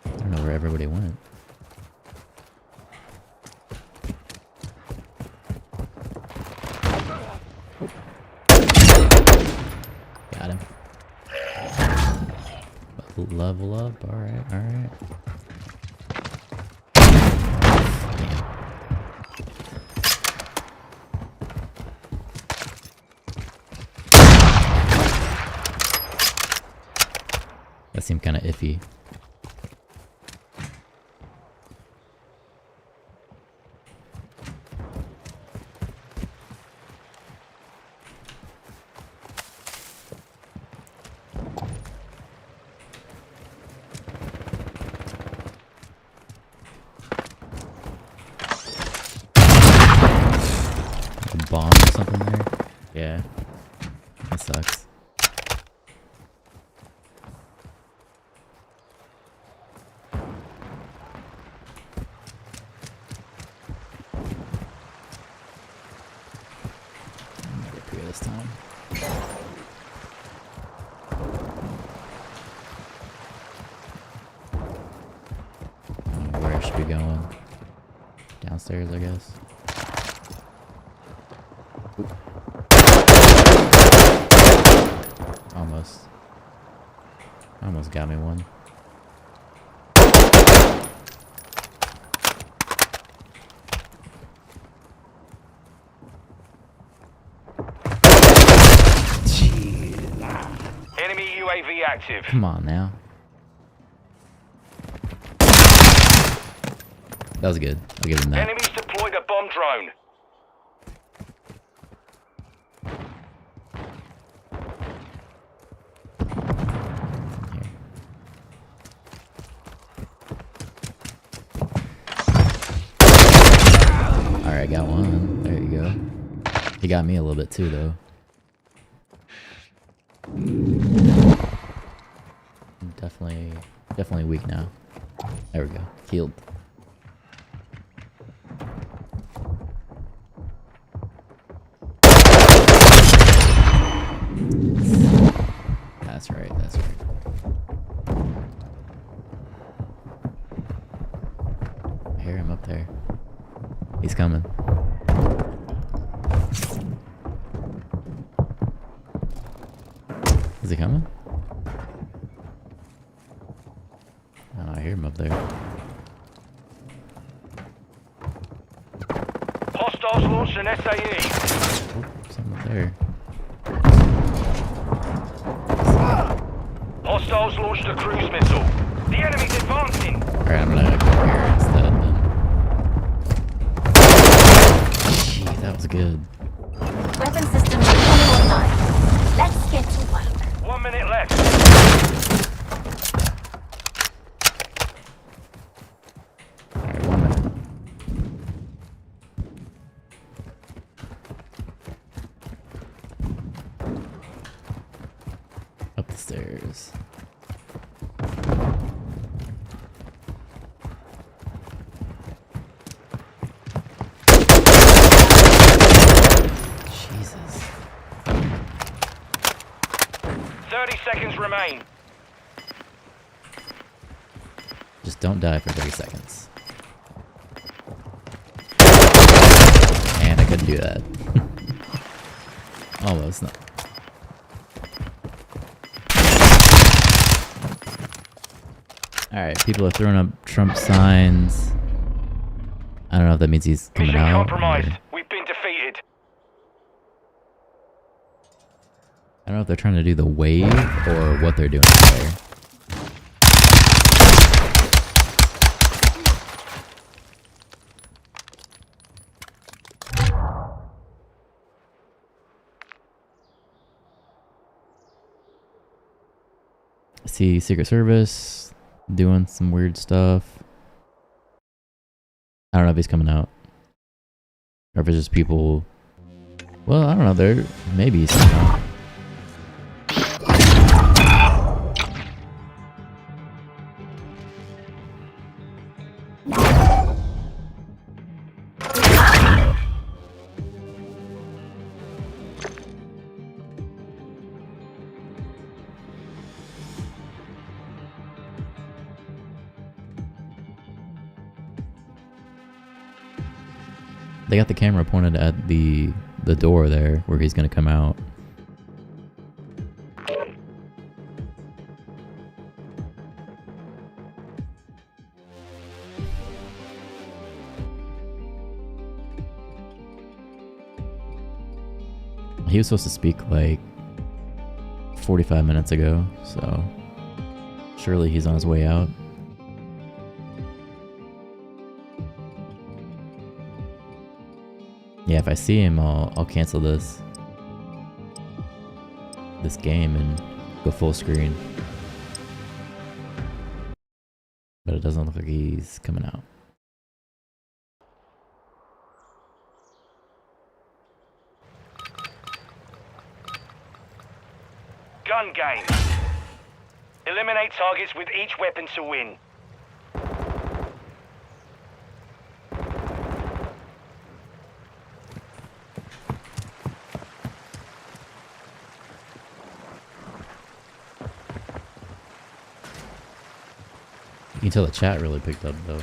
I don't know where everybody went. Got him. Level up. Alright, alright. That seemed kind of iffy. A bomb or something there? Yeah. That sucks. This time. Where should we be going? Downstairs, I guess. Oop. Almost. Almost got me one. Enemy UAV active. Come on now. That was good. I'll give him that. Enemies deployed a bomb drone. Alright, got one. There you go. He got me a little bit too, though. Definitely weak now. There we go. Healed. That's right, that's right. I hear him up there. He's coming. Is he coming? there. Hostiles launched an SAE. Oh, something there. Hostiles launched a cruise missile. The enemy's advancing. Alright, I'm gonna go here instead then. Gee, that was good. Weapon systems are fully online. Let's get to work. 1 minute left. Alright, 1 minute. Up the stairs. Jesus. 30 seconds remain. Just don't die for 30 seconds. And I couldn't do that. Almost not. Alright, people are throwing up Trump signs. I don't know if that means he's coming Mission out. compromised. or- We've been defeated. I don't know if they're trying to do the wave or what they're doing there. I see Secret Service doing some weird stuff. I don't know if he's coming out. Or if it's just people. Well, I don't know. There maybe he's coming out. They got the camera pointed at the door there where he's gonna come out. He was supposed to speak like 45 minutes ago, so surely he's on his way out. Yeah, if I see him, I'll cancel this game and go full screen. But it doesn't look like he's coming out. Gun game. Eliminate targets with each weapon to win. You can tell the chat really picked up though.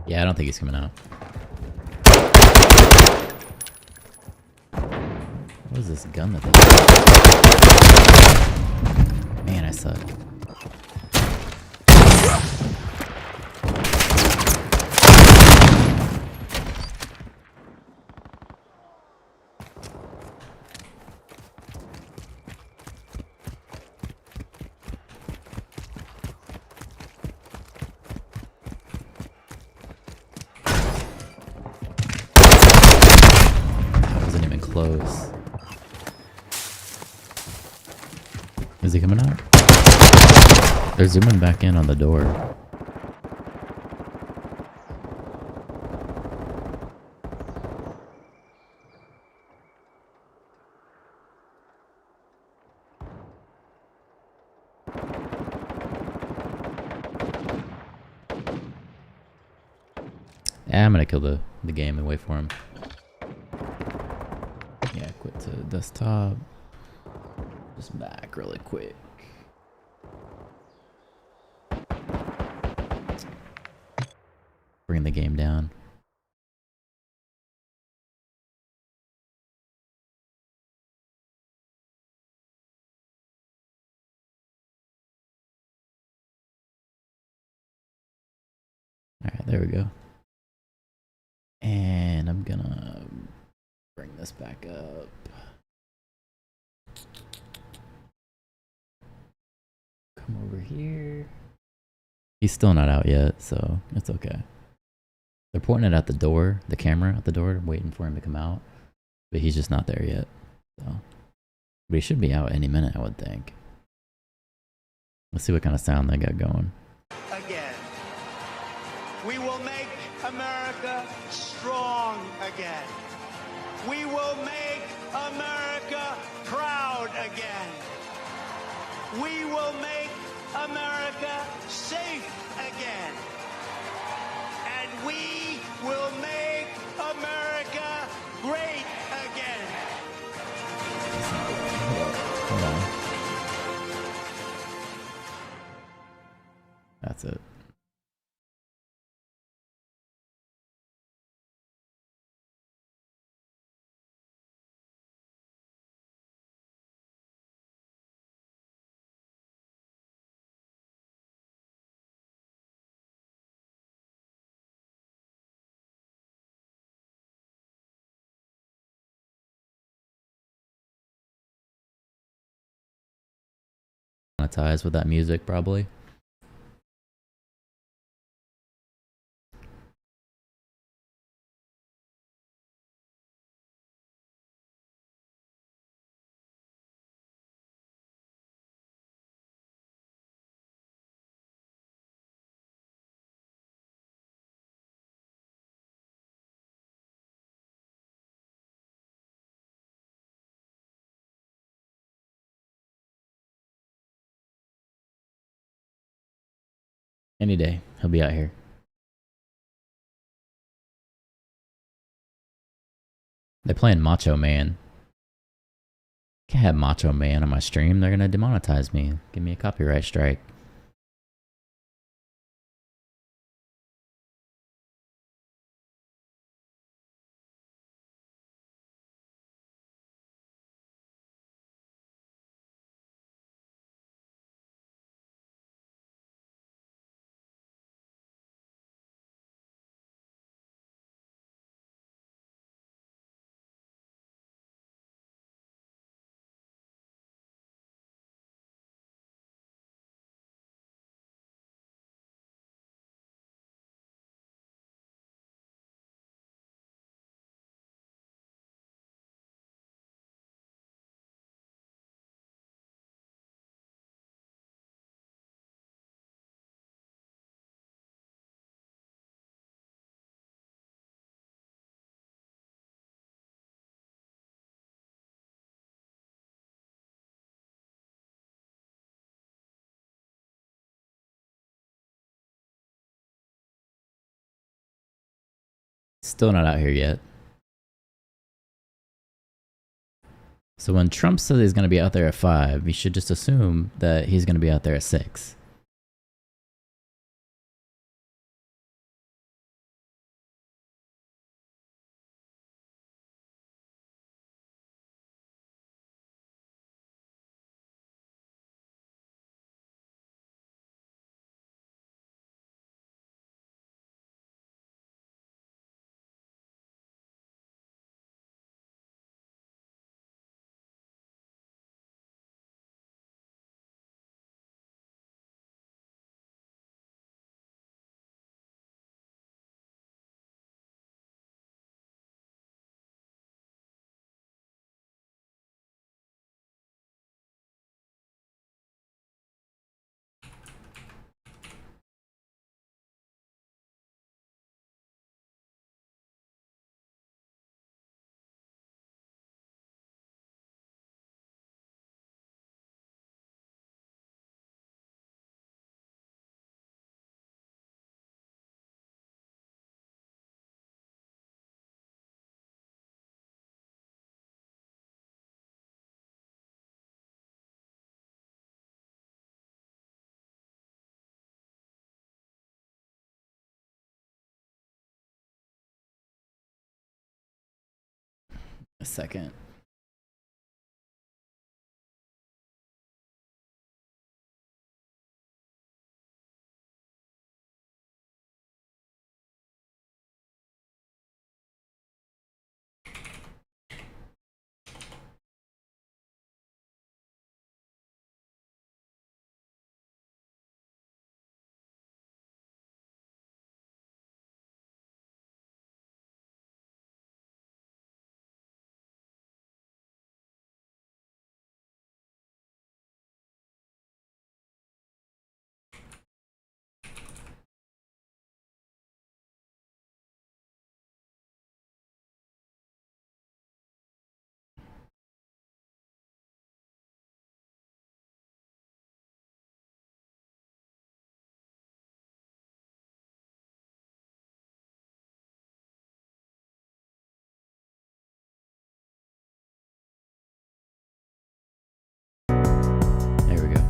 Yeah, I don't think he's coming out. What is this gun that they got? Man, I suck. That wasn't even close. Is he coming out? They're zooming back in on the door. Yeah, I'm gonna kill the game and wait for him. desktop. Just back really quick. Bring the game down. Alright, there we go. And I'm gonna bring this back up. Come over here. He's still not out yet, so it's okay. They're pointing it at the door, the camera at the door, waiting for him to come out. But he's just not there yet. So, but he should be out any minute, I would think. Let's see what kind of sound they got going. Again. We will make America strong again. We will make America proud again. We will make America safe again. And we will make America great again. Hold on. That's it. Monetize with that music, probably. Any day, he'll be out here. They're playing Macho Man. Can't have Macho Man on my stream. They're gonna demonetize me. Give me a copyright strike. Still not out here yet. So when Trump says he's going to be out there at 5, we should just assume that he's going to be out there at 6. a second. There we go.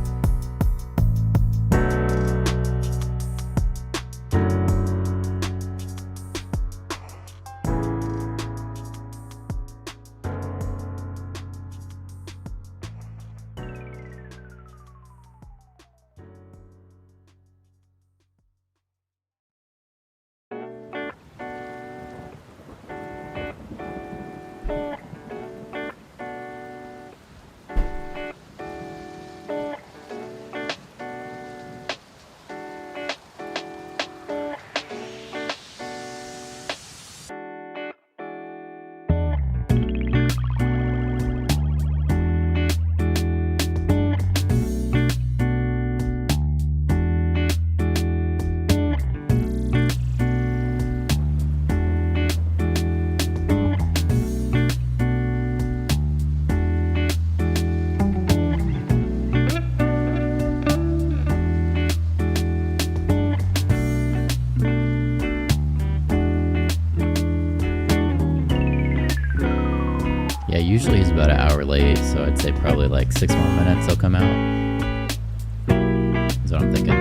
Yeah, usually he's about an hour late, so I'd say probably like 6 more minutes he'll come out. That's what I'm thinking.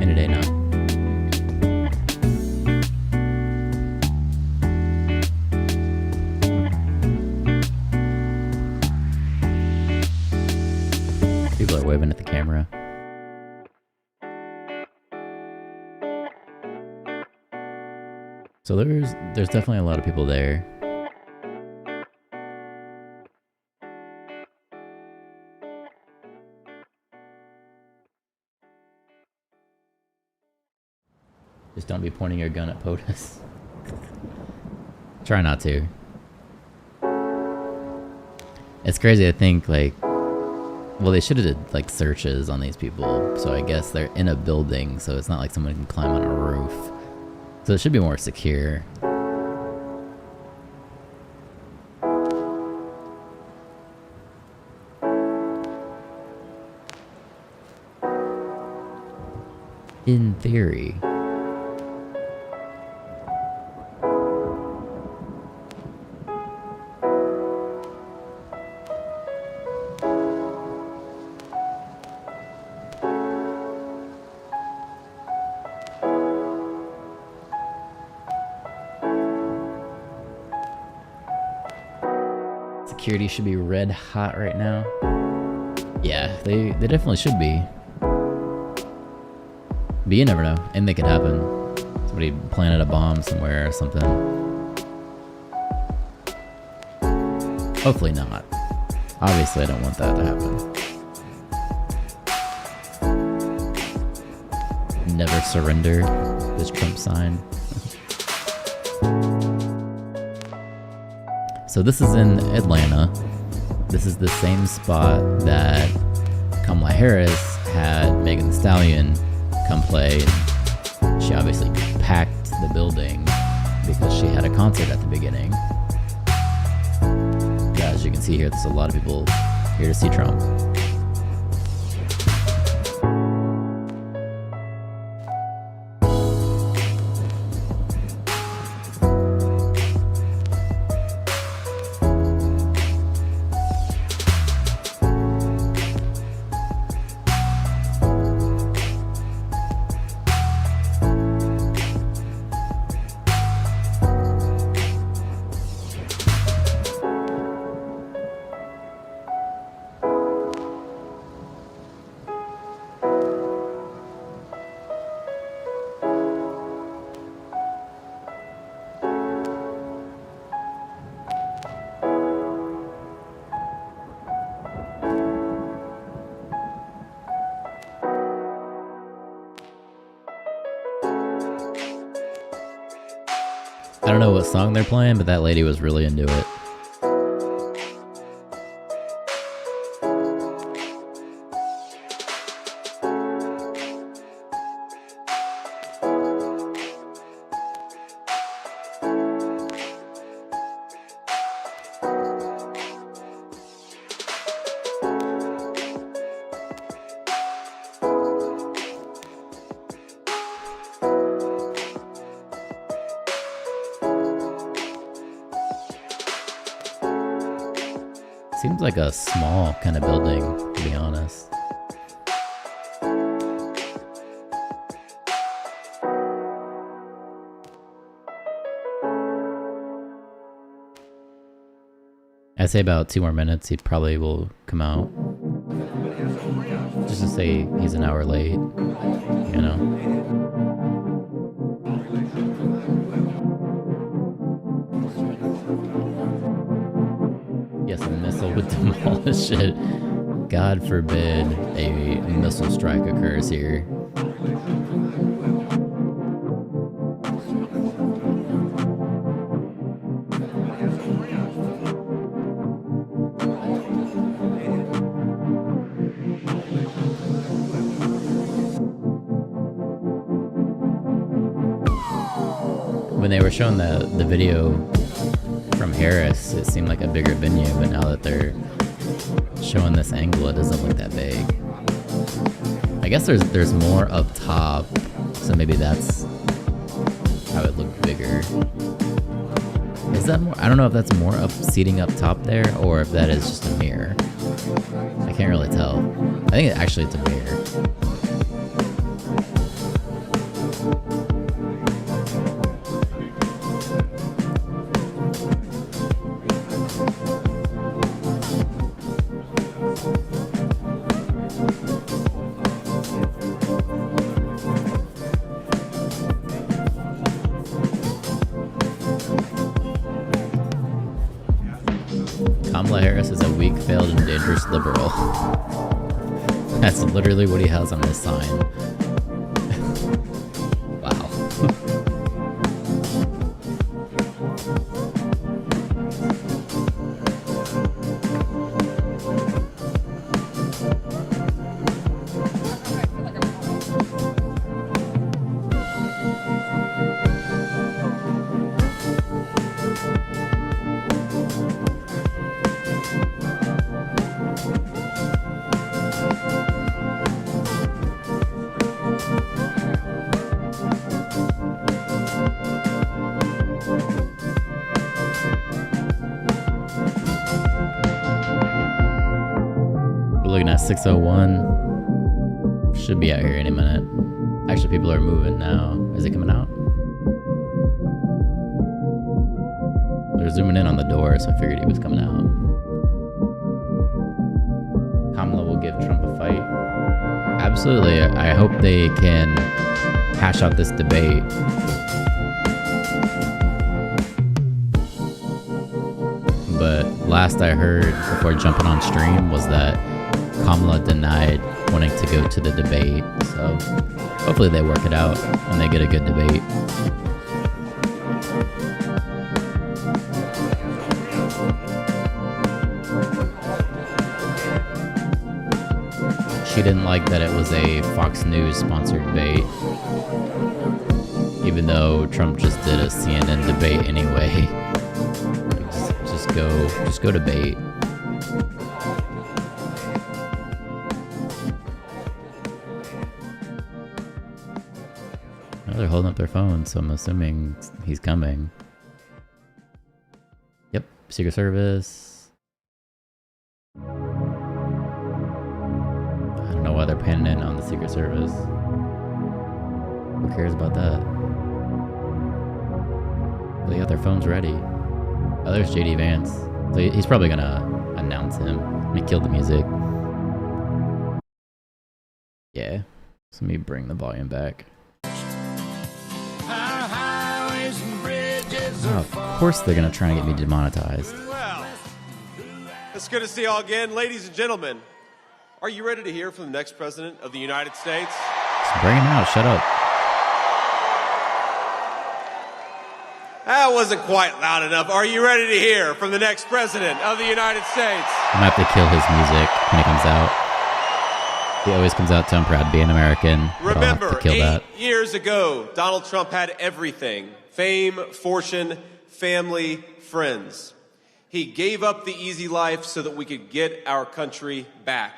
Any day now. People are waving at the camera. So there's definitely a lot of people there. Just don't be pointing your gun at POTUS. Try not to. It's crazy, I think, like, well, they should have did, like, searches on these people, so I guess they're in a building, so it's not like someone can climb on a roof. So it should be more secure. In theory. Security should be red hot right now. Yeah, they definitely should be. But you never know. Anything could happen. Somebody planted a bomb somewhere or something. Hopefully not. Obviously I don't want that to happen. Never surrender. This Trump sign. So this is in Atlanta. This is the same spot that Kamala Harris had Megan Thee Stallion come play She obviously packed the building because she had a concert at the beginning. Yeah, as you can see here, there's a lot of people here to see Trump. I don't know what song they're playing, but that lady was really into it. Seems like a small kind of building, to be honest. I'd say about 2 more minutes, he probably will come out. Just to say he's an hour late, you know? Yes, a missile would demolish it. God forbid a missile strike occurs here. When they were showing the video from Harris, it seemed like a bigger venue, but now that they're showing this angle, it doesn't look that big. I guess there's more up top, so maybe that's how it looked bigger. Is that more? I don't know if that's more up seating up top there, or if that is just a mirror. I can't really tell. I think actually it's a mirror. Kamala Harris is a weak, failed, and dangerous liberal. That's literally what he has on his sign. Wow. Looking at 6:01. Should be out here any minute. Actually, people are moving now. Is it coming out? They're zooming in on the door, so I figured he was coming out. Kamala will give Trump a fight. Absolutely. I hope they can hash out this debate. But last I heard before jumping on stream was that Kamala denied wanting to go to the debate, so hopefully they work it out and they get a good debate. She didn't like that it was a Fox News sponsored debate. Even though Trump just did a CNN debate anyway. Just go debate. Oh, they're holding up their phones, so I'm assuming he's coming. Yep, Secret Service. I don't know why they're panning in on the Secret Service. Who cares about that? They got their phones ready. Oh, there's JD Vance. So he's probably gonna announce him. Let me kill the music. Yeah. So let me bring the volume back. Oh, of course they're gonna try and get me demonetized. Well, it's good to see you all again. Ladies and gentlemen, are you ready to hear from the next president of the United States? Just bring him out, shut up. That wasn't quite loud enough. Are you ready to hear from the next president of the United States? I'm gonna have to kill his music when he comes out. He always comes out to I'm proud to be an American. Remember, 8 years ago, Donald Trump had everything. Fame, fortune, family, friends. He gave up the easy life so that we could get our country back.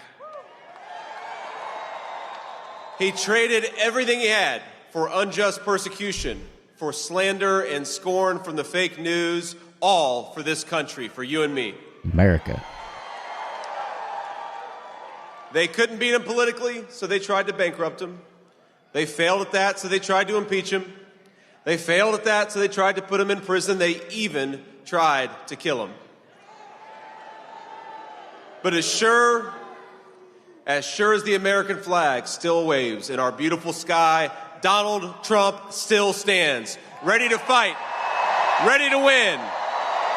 He traded everything he had for unjust persecution, for slander and scorn from the fake news, all for this country, for you and me. America. They couldn't beat him politically, so they tried to bankrupt him. They failed at that, so they tried to impeach him. They failed at that, so they tried to put him in prison. They even tried to kill him. But as sure as the American flag still waves in our beautiful sky, Donald Trump still stands, ready to fight, ready to win,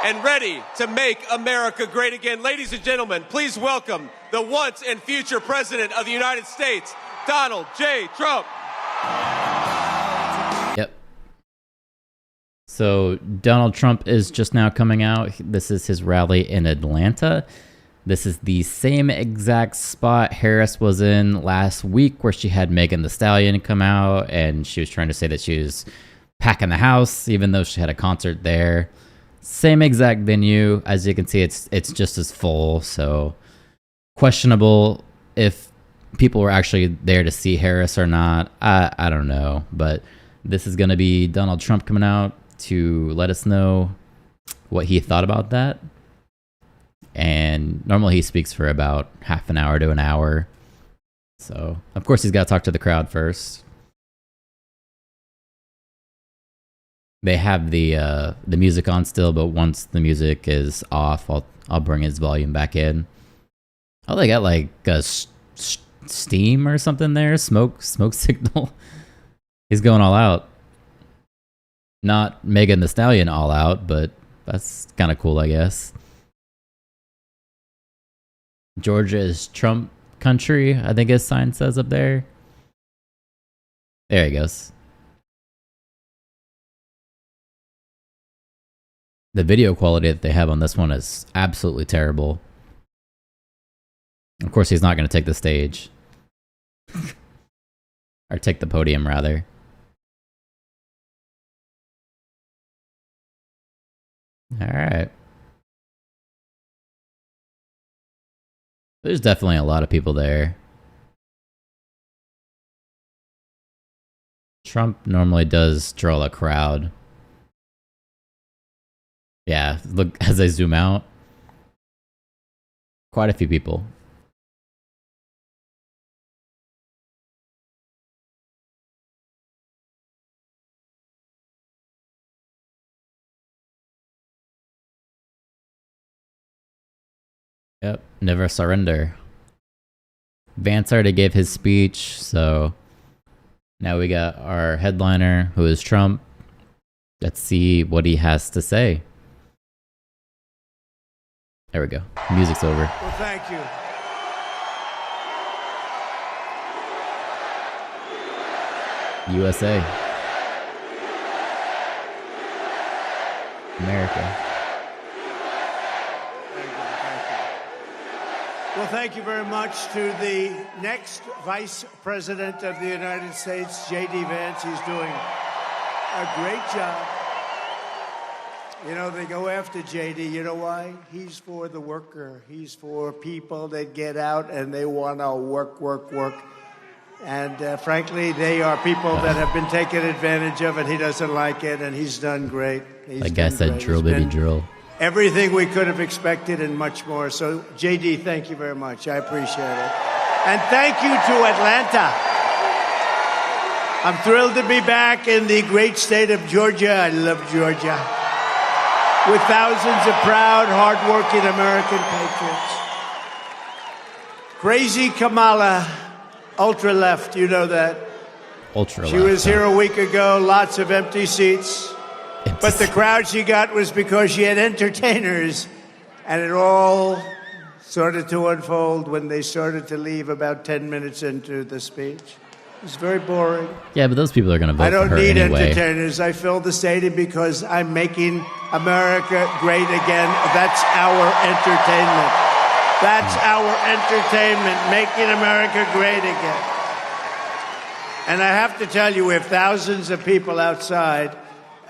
and ready to make America great again. Ladies and gentlemen, please welcome the once and future President of the United States, Donald J. Trump. Yep. So Donald Trump is just now coming out. This is his rally in Atlanta. This is the same exact spot Harris was in last week where she had Megan Thee Stallion come out and she was trying to say that she was packing the house even though she had a concert there. Same exact venue. As you can see, it's just as full, so questionable if people were actually there to see Harris or not. I don't know, but this is going to be Donald Trump coming out to let us know what he thought about that. And normally he speaks for about half an hour to an hour. So, of course, he's got to talk to the crowd first. They have the music on still, but once the music is off, I'll bring his volume back in. Oh, they got like a steam or something there, smoke signal. He's going all out. Not Megan Thee Stallion all out, but that's kind of cool, I guess. Georgia is Trump country, I think his sign says up there. There he goes. The video quality that they have on this one is absolutely terrible. Of course, he's not going to take the stage. Or take the podium, rather. Alright. There's definitely a lot of people there. Trump normally does draw a crowd. Yeah, look as I zoom out. Quite a few people. Yep, never surrender. Vance already gave his speech, so now we got our headliner, who is Trump. Let's see what he has to say. There we go. Music's over. Well, thank you. USA. America. Well, thank you very much to the next Vice President of the United States, J.D. Vance. He's doing a great job. You know, they go after JD. You know why? He's for the worker. He's for people that get out and they want to work, work, work. And frankly, they are people that have been taken advantage of, and he doesn't like it, and he's done great. Like I said, drill, baby, drill. Everything we could have expected and much more. So, JD, thank you very much. I appreciate it. And thank you to Atlanta. I'm thrilled to be back in the great state of Georgia. I love Georgia. With thousands of proud, hardworking American patriots. Crazy Kamala, ultra left, you know that. Ultra left. She was here a week ago, lots of empty seats. But the crowd she got was because she had entertainers. And it all started to unfold when they started to leave about 10 minutes into the speech. It was very boring. Yeah, but those people are going to vote for her anyway. I don't need entertainers. I filled the stadium because I'm making America great again. That's our entertainment. That's our entertainment, making America great again. And I have to tell you, we have thousands of people outside,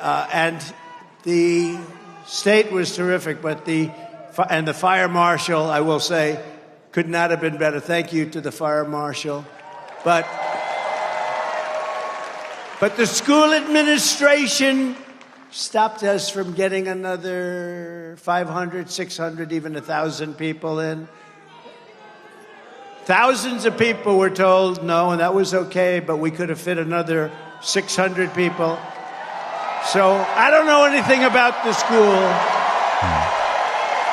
and the state was terrific, but the fire marshal, I will say, could not have been better. Thank you to the fire marshal. But the school administration stopped us from getting another 500, 600, even 1,000 people in. Thousands of people were told no, and that was okay, but we could have fit another 600 people. So I don't know anything about the school.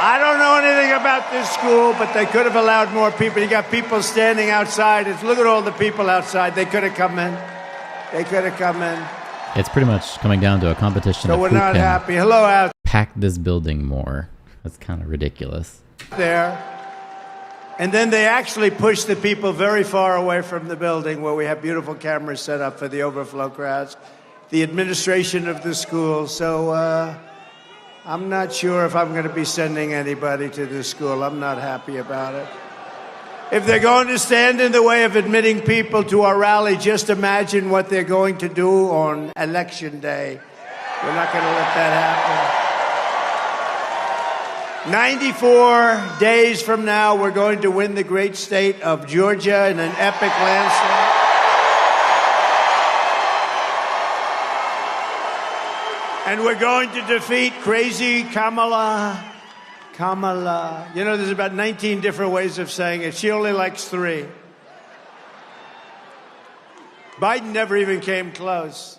I don't know anything about this school, but they could have allowed more people. You got people standing outside. Look at all the people outside. They could have come in. They could have come in. It's pretty much coming down to a competition. So we're not happy. Hello out pack this building more. That's kind of ridiculous. there. And then they actually push the people very far away from the building where we have beautiful cameras set up for the overflow crowds. The administration of the school. So I'm not sure if I'm going to be sending anybody to the school. I'm not happy about it. If they're going to stand in the way of admitting people to our rally, just imagine what they're going to do on Election Day. We're not going to let that happen. 94 days from now, we're going to win the great state of Georgia in an epic landslide. And we're going to defeat crazy Kamala. You know, there's about 19 different ways of saying it. She only likes 3. Biden never even came close.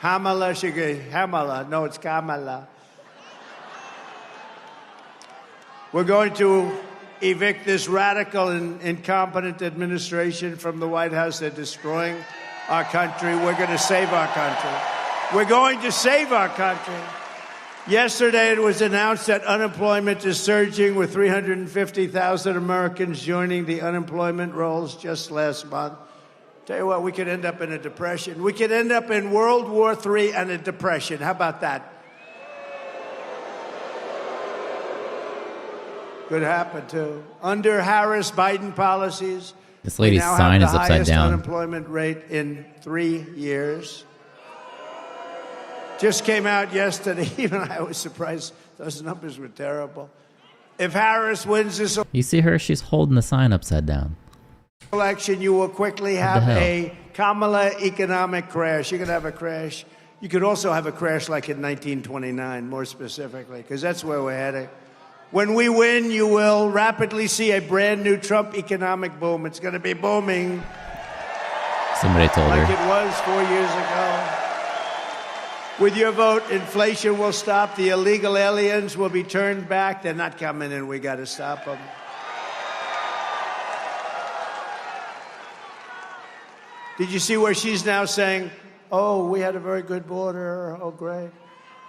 Kamala, she goes, Kamala. No, it's Kamala. We're going to evict this radical and incompetent administration from the White House. They're destroying our country. We're going to save our country. We're going to save our country. Yesterday, it was announced that unemployment is surging with 350,000 Americans joining the unemployment rolls just last month. Tell you what, we could end up in a depression. We could end up in World War III and a depression. How about that? Could happen, too. Under Harris-Biden policies, this lady's sign is upside down. Unemployment rate in 3 years. Just came out yesterday. Even I was surprised. Those numbers were terrible. If Harris wins this You see her? She's holding the sign upside down. election, you will quickly have a Kamala economic crash. You could have a crash. You could also have a crash like in 1929, more specifically, because that's where we're heading. When we win, you will rapidly see a brand new Trump economic boom. It's going to be booming. Somebody told her. Like it was 4 years ago. With your vote, inflation will stop. The illegal aliens will be turned back. They're not coming in. We got to stop them. Did you see where she's now saying, oh, we had a very good border. Oh, great.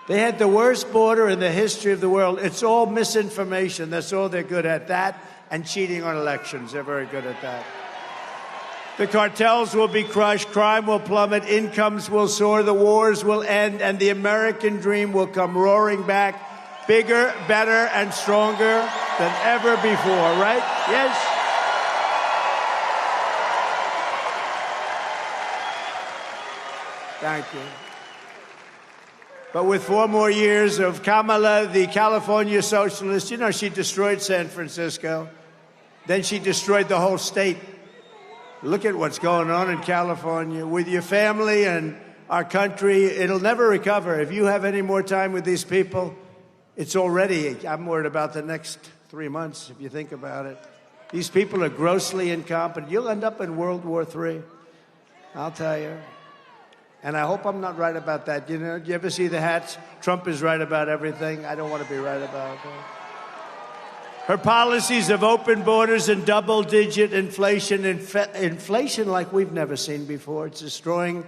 They had the worst border in the history of the world. It's all misinformation. That's all they're good at. That and cheating on elections. They're very good at that. The cartels will be crushed, crime will plummet, incomes will soar, the wars will end, and the American dream will come roaring back, bigger, better, and stronger than ever before, right? Yes? Thank you. But with 4 more years of Kamala, the California socialist, you know, she destroyed San Francisco. Then she destroyed the whole state. Look at what's going on in California. With your family and our country, it'll never recover. If you have any more time with these people, it's already, I'm worried about the next 3 months, if you think about it. These people are grossly incompetent. You'll end up in World War III, I'll tell you. And I hope I'm not right about that. You know, do you ever see the hats? Trump is right about everything. I don't want to be right about that. Her policies of open borders and double-digit inflation, inflation like we've never seen before. It's destroying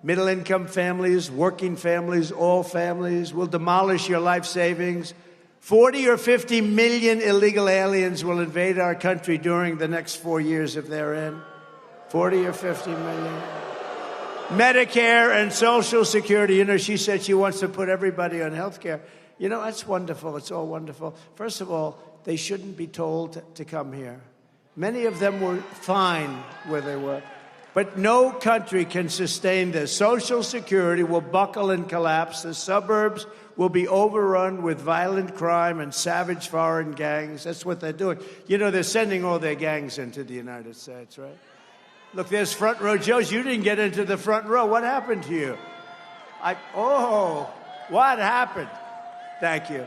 middle-income families, working families, all families. Will demolish your life savings. 40 or 50 million illegal aliens will invade our country during the next 4 years if they're in. 40 or 50 million. Medicare and Social Security. You know, she said she wants to put everybody on health care. You know, that's wonderful. It's all wonderful. First of all, they shouldn't be told to come here. Many of them were fine where they were. But no country can sustain this. Social Security will buckle and collapse. The suburbs will be overrun with violent crime and savage foreign gangs. That's what they're doing. You know, they're sending all their gangs into the United States, right? Look, there's front row Joes. You didn't get into the front row. What happened to you? What happened? Thank you.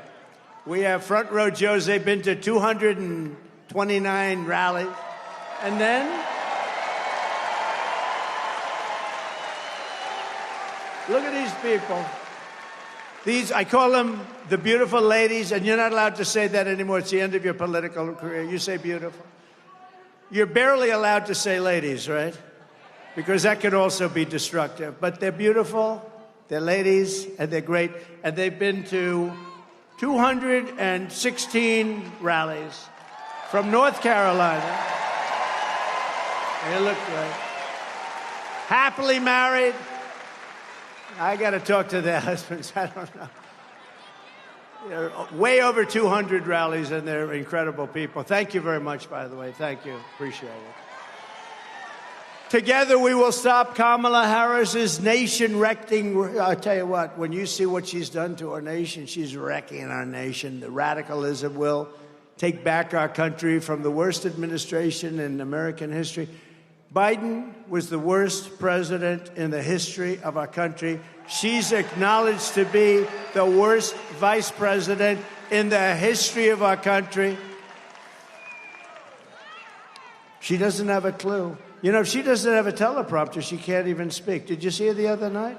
We have front row Joes. They've been to 229 rallies. And then, look at these people. I call them the beautiful ladies, and you're not allowed to say that anymore. It's the end of your political career. You say beautiful. You're barely allowed to say ladies, right? Because that could also be destructive. But they're beautiful, they're ladies, and they're great. And they've been to 216 rallies from North Carolina. They look great. Happily married. I got to talk to their husbands. I don't know. They're way over 200 rallies, and they're incredible people. Thank you very much, by the way. Thank you. Appreciate it. Together, we will stop Kamala Harris's nation-wrecking. I'll tell you what, when you see what she's done to our nation, she's wrecking our nation. The radicalism will take back our country from the worst administration in American history. Biden was the worst president in the history of our country. She's acknowledged to be the worst vice president in the history of our country. She doesn't have a clue. You know, if she doesn't have a teleprompter, she can't even speak. Did you see her the other night?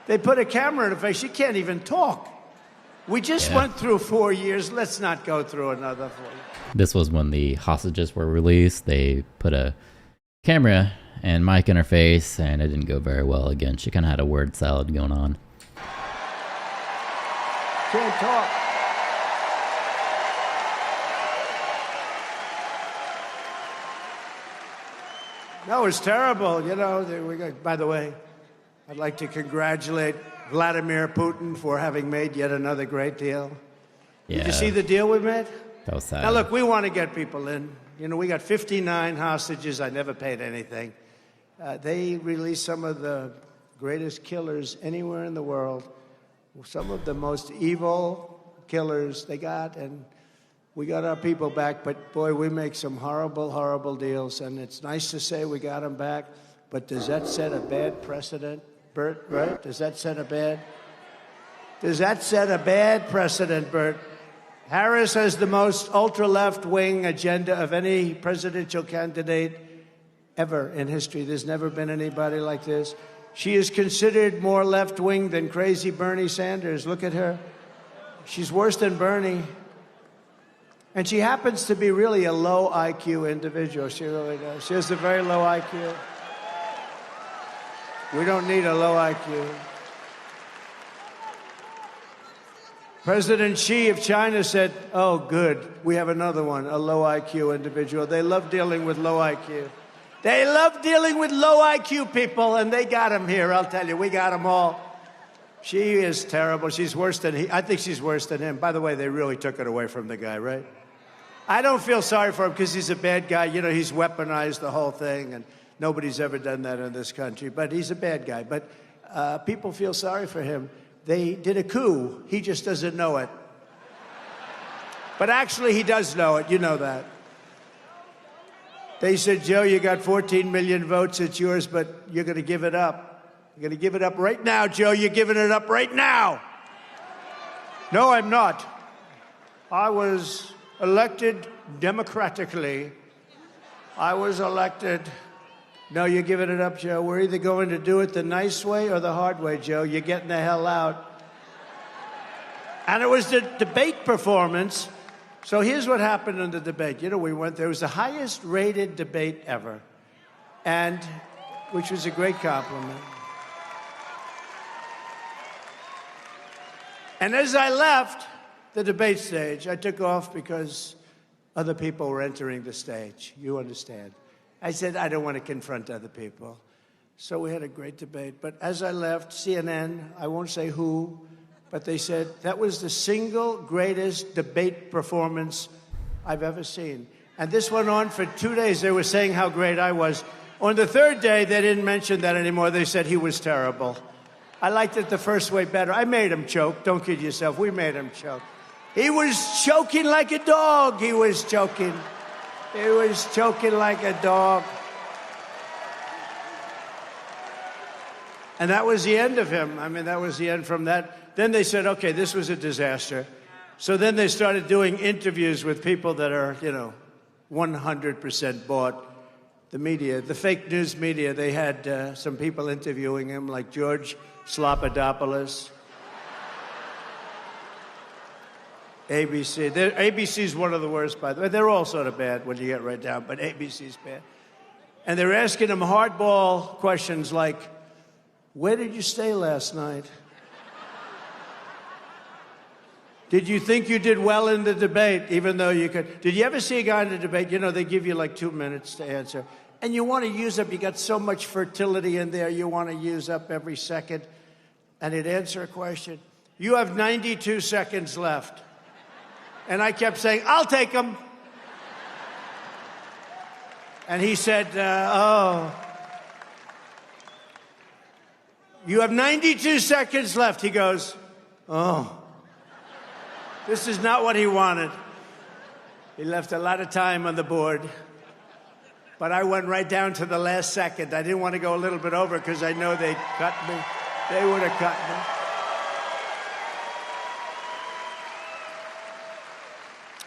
They put a camera in her face. She can't even talk. We just went through 4 years. Let's not go through another 4 years. This was when the hostages were released. They put a camera and mic in her face, and it didn't go very well again. She kind of had a word salad going on. Can't talk. That was terrible. You know, by the way, I'd like to congratulate Vladimir Putin for having made yet another great deal. Yeah. Did you see the deal we made? That was sad. Now, look, we want to get people in. You know, we got 59 hostages. I never paid anything. They released some of the greatest killers anywhere in the world, some of the most evil killers they got, and we got our people back. But, boy, we make some horrible, horrible deals, and it's nice to say we got them back, but does that set a bad precedent, Bert, right? Does that set a bad precedent, Bert? Harris has the most ultra-left-wing agenda of any presidential candidate ever in history. There's never been anybody like this. She is considered more left-wing than crazy Bernie Sanders. Look at her. She's worse than Bernie. And she happens to be really a low IQ individual. She really does. She has a very low IQ. We don't need a low IQ. President Xi of China said, oh, good, we have another one, a low IQ individual. They love dealing with low IQ. They love dealing with low IQ people, and they got him here, I'll tell you. We got them all. She is terrible. She's worse than he. I think she's worse than him. By the way, they really took it away from the guy, right? I don't feel sorry for him because he's a bad guy. You know, he's weaponized the whole thing, and nobody's ever done that in this country. But he's a bad guy. But people feel sorry for him. they did a coup. He just doesn't know it. But actually, he does know it. You know that. They said, Joe, you got 14 million votes. It's yours, but you're going to give it up. You're going to give it up right now, Joe. You're giving it up right now. No, I'm not. I was elected democratically. I was elected. No, you're giving it up, Joe. We're either going to do it the nice way or the hard way, Joe. You're getting the hell out. And it was the debate performance. So here's what happened in the debate. You know, there was the highest rated debate ever, and which was a great compliment. And as I left the debate stage, I took off because other people were entering the stage. You understand. I said, I don't want to confront other people. So we had a great debate. But as I left, CNN, I won't say who, but they said, that was the single greatest debate performance I've ever seen. And this went on for 2 days. They were saying how great I was. On the third day, they didn't mention that anymore. They said he was terrible. I liked it the first way better. I made him choke. Don't kid yourself. We made him choke. He was choking like a dog. He was choking. He was choking like a dog. And that was the end of him. I mean, that was the end from that. Then they said, okay, this was a disaster. So then they started doing interviews with people that are, 100% bought. The media, the fake news media, they had some people interviewing him, like George Slopadopoulos. ABC. ABC's one of the worst, by the way. They're all sort of bad when you get right down, but ABC's bad. And they're asking him hardball questions like, where did you stay last night? Did you think you did well in the debate, even though you could? Did you ever see a guy in the debate, they give you like 2 minutes to answer, and you want to use up, you got so much fertility in there, you want to use up every second, and he'd answer a question. You have 92 seconds left. And I kept saying, I'll take them. And he said, you have 92 seconds left. He goes, this is not what he wanted. He left a lot of time on the board. But I went right down to the last second. I didn't want to go a little bit over because I know they'd cut me. They would have cut me.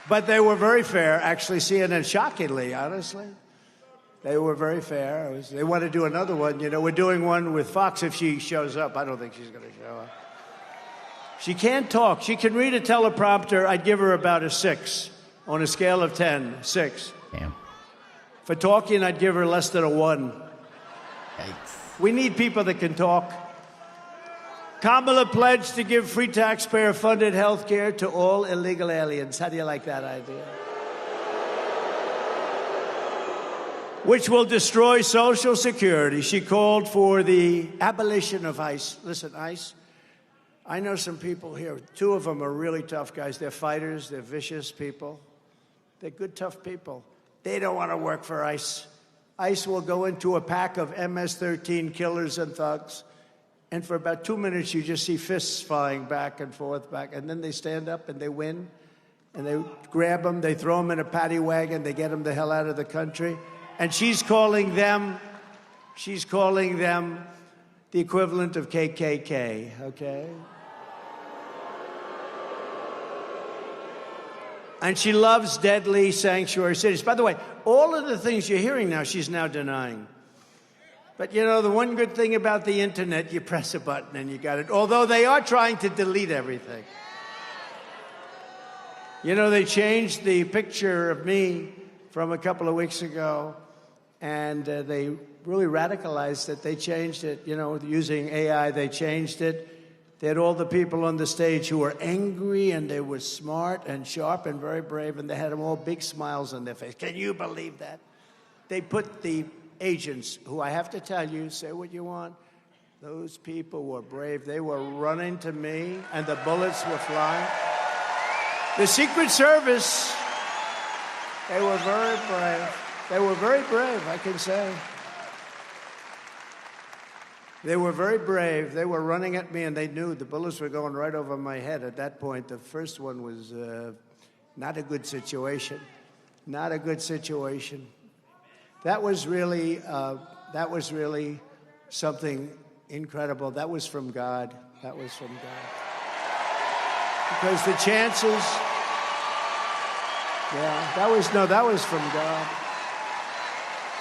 But they were very fair, actually, CNN, shockingly, honestly. They were very fair. They want to do another one. We're doing one with Fox if she shows up. I don't think she's going to show up. She can't talk. She can read a teleprompter. I'd give her about a 6 on a scale of 10, 6. Damn. For talking, I'd give her less than a 1. Yikes. We need people that can talk. Kamala pledged to give free taxpayer-funded health care to all illegal aliens. How do you like that idea? Which will destroy Social Security. She called for the abolition of ICE. Listen, ICE, I know some people here. 2 of them are really tough guys. They're fighters. They're vicious people. They're good, tough people. They don't want to work for ICE. ICE will go into a pack of MS-13 killers and thugs. And for about 2 minutes, you just see fists flying back and forth, and then they stand up and they win, and they grab them, they throw them in a paddy wagon, they get them the hell out of the country. And she's calling them the equivalent of KKK, okay? And she loves deadly sanctuary cities. By the way, all of the things you're hearing now, she's now denying. But, the one good thing about the internet, you press a button and you got it. Although they are trying to delete everything. They changed the picture of me from a couple of weeks ago, and they really radicalized it. They changed it, using AI, they changed it. They had all the people on the stage who were angry, and they were smart and sharp and very brave, and they had them all big smiles on their face. Can you believe that? They put the agents, who I have to tell you, say what you want, those people were brave. They were running to me, and the bullets were flying. The Secret Service, they were very brave. They were very brave, I can say. They were very brave. They were running at me, and they knew the bullets were going right over my head. At that point, the first one was not a good situation. Not a good situation. That was really something incredible. That was from God. That was from God. Because the chances, that was from God.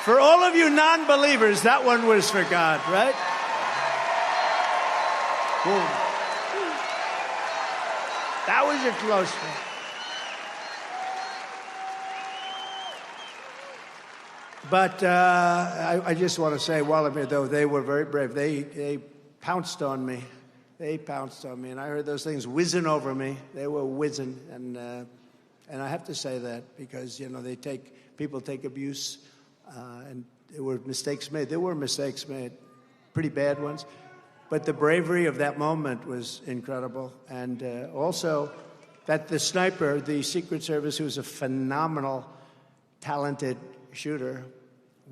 For all of you non-believers, that one was for God, right? Boom. That was a close one. But I just want to say, Wallachia, though, they were very brave. They pounced on me. They pounced on me, and I heard those things whizzing over me. They were whizzing, and I have to say that because people take abuse, and there were mistakes made. There were mistakes made, pretty bad ones, but the bravery of that moment was incredible, and also that the sniper, the Secret Service, who was a phenomenal, talented shooter,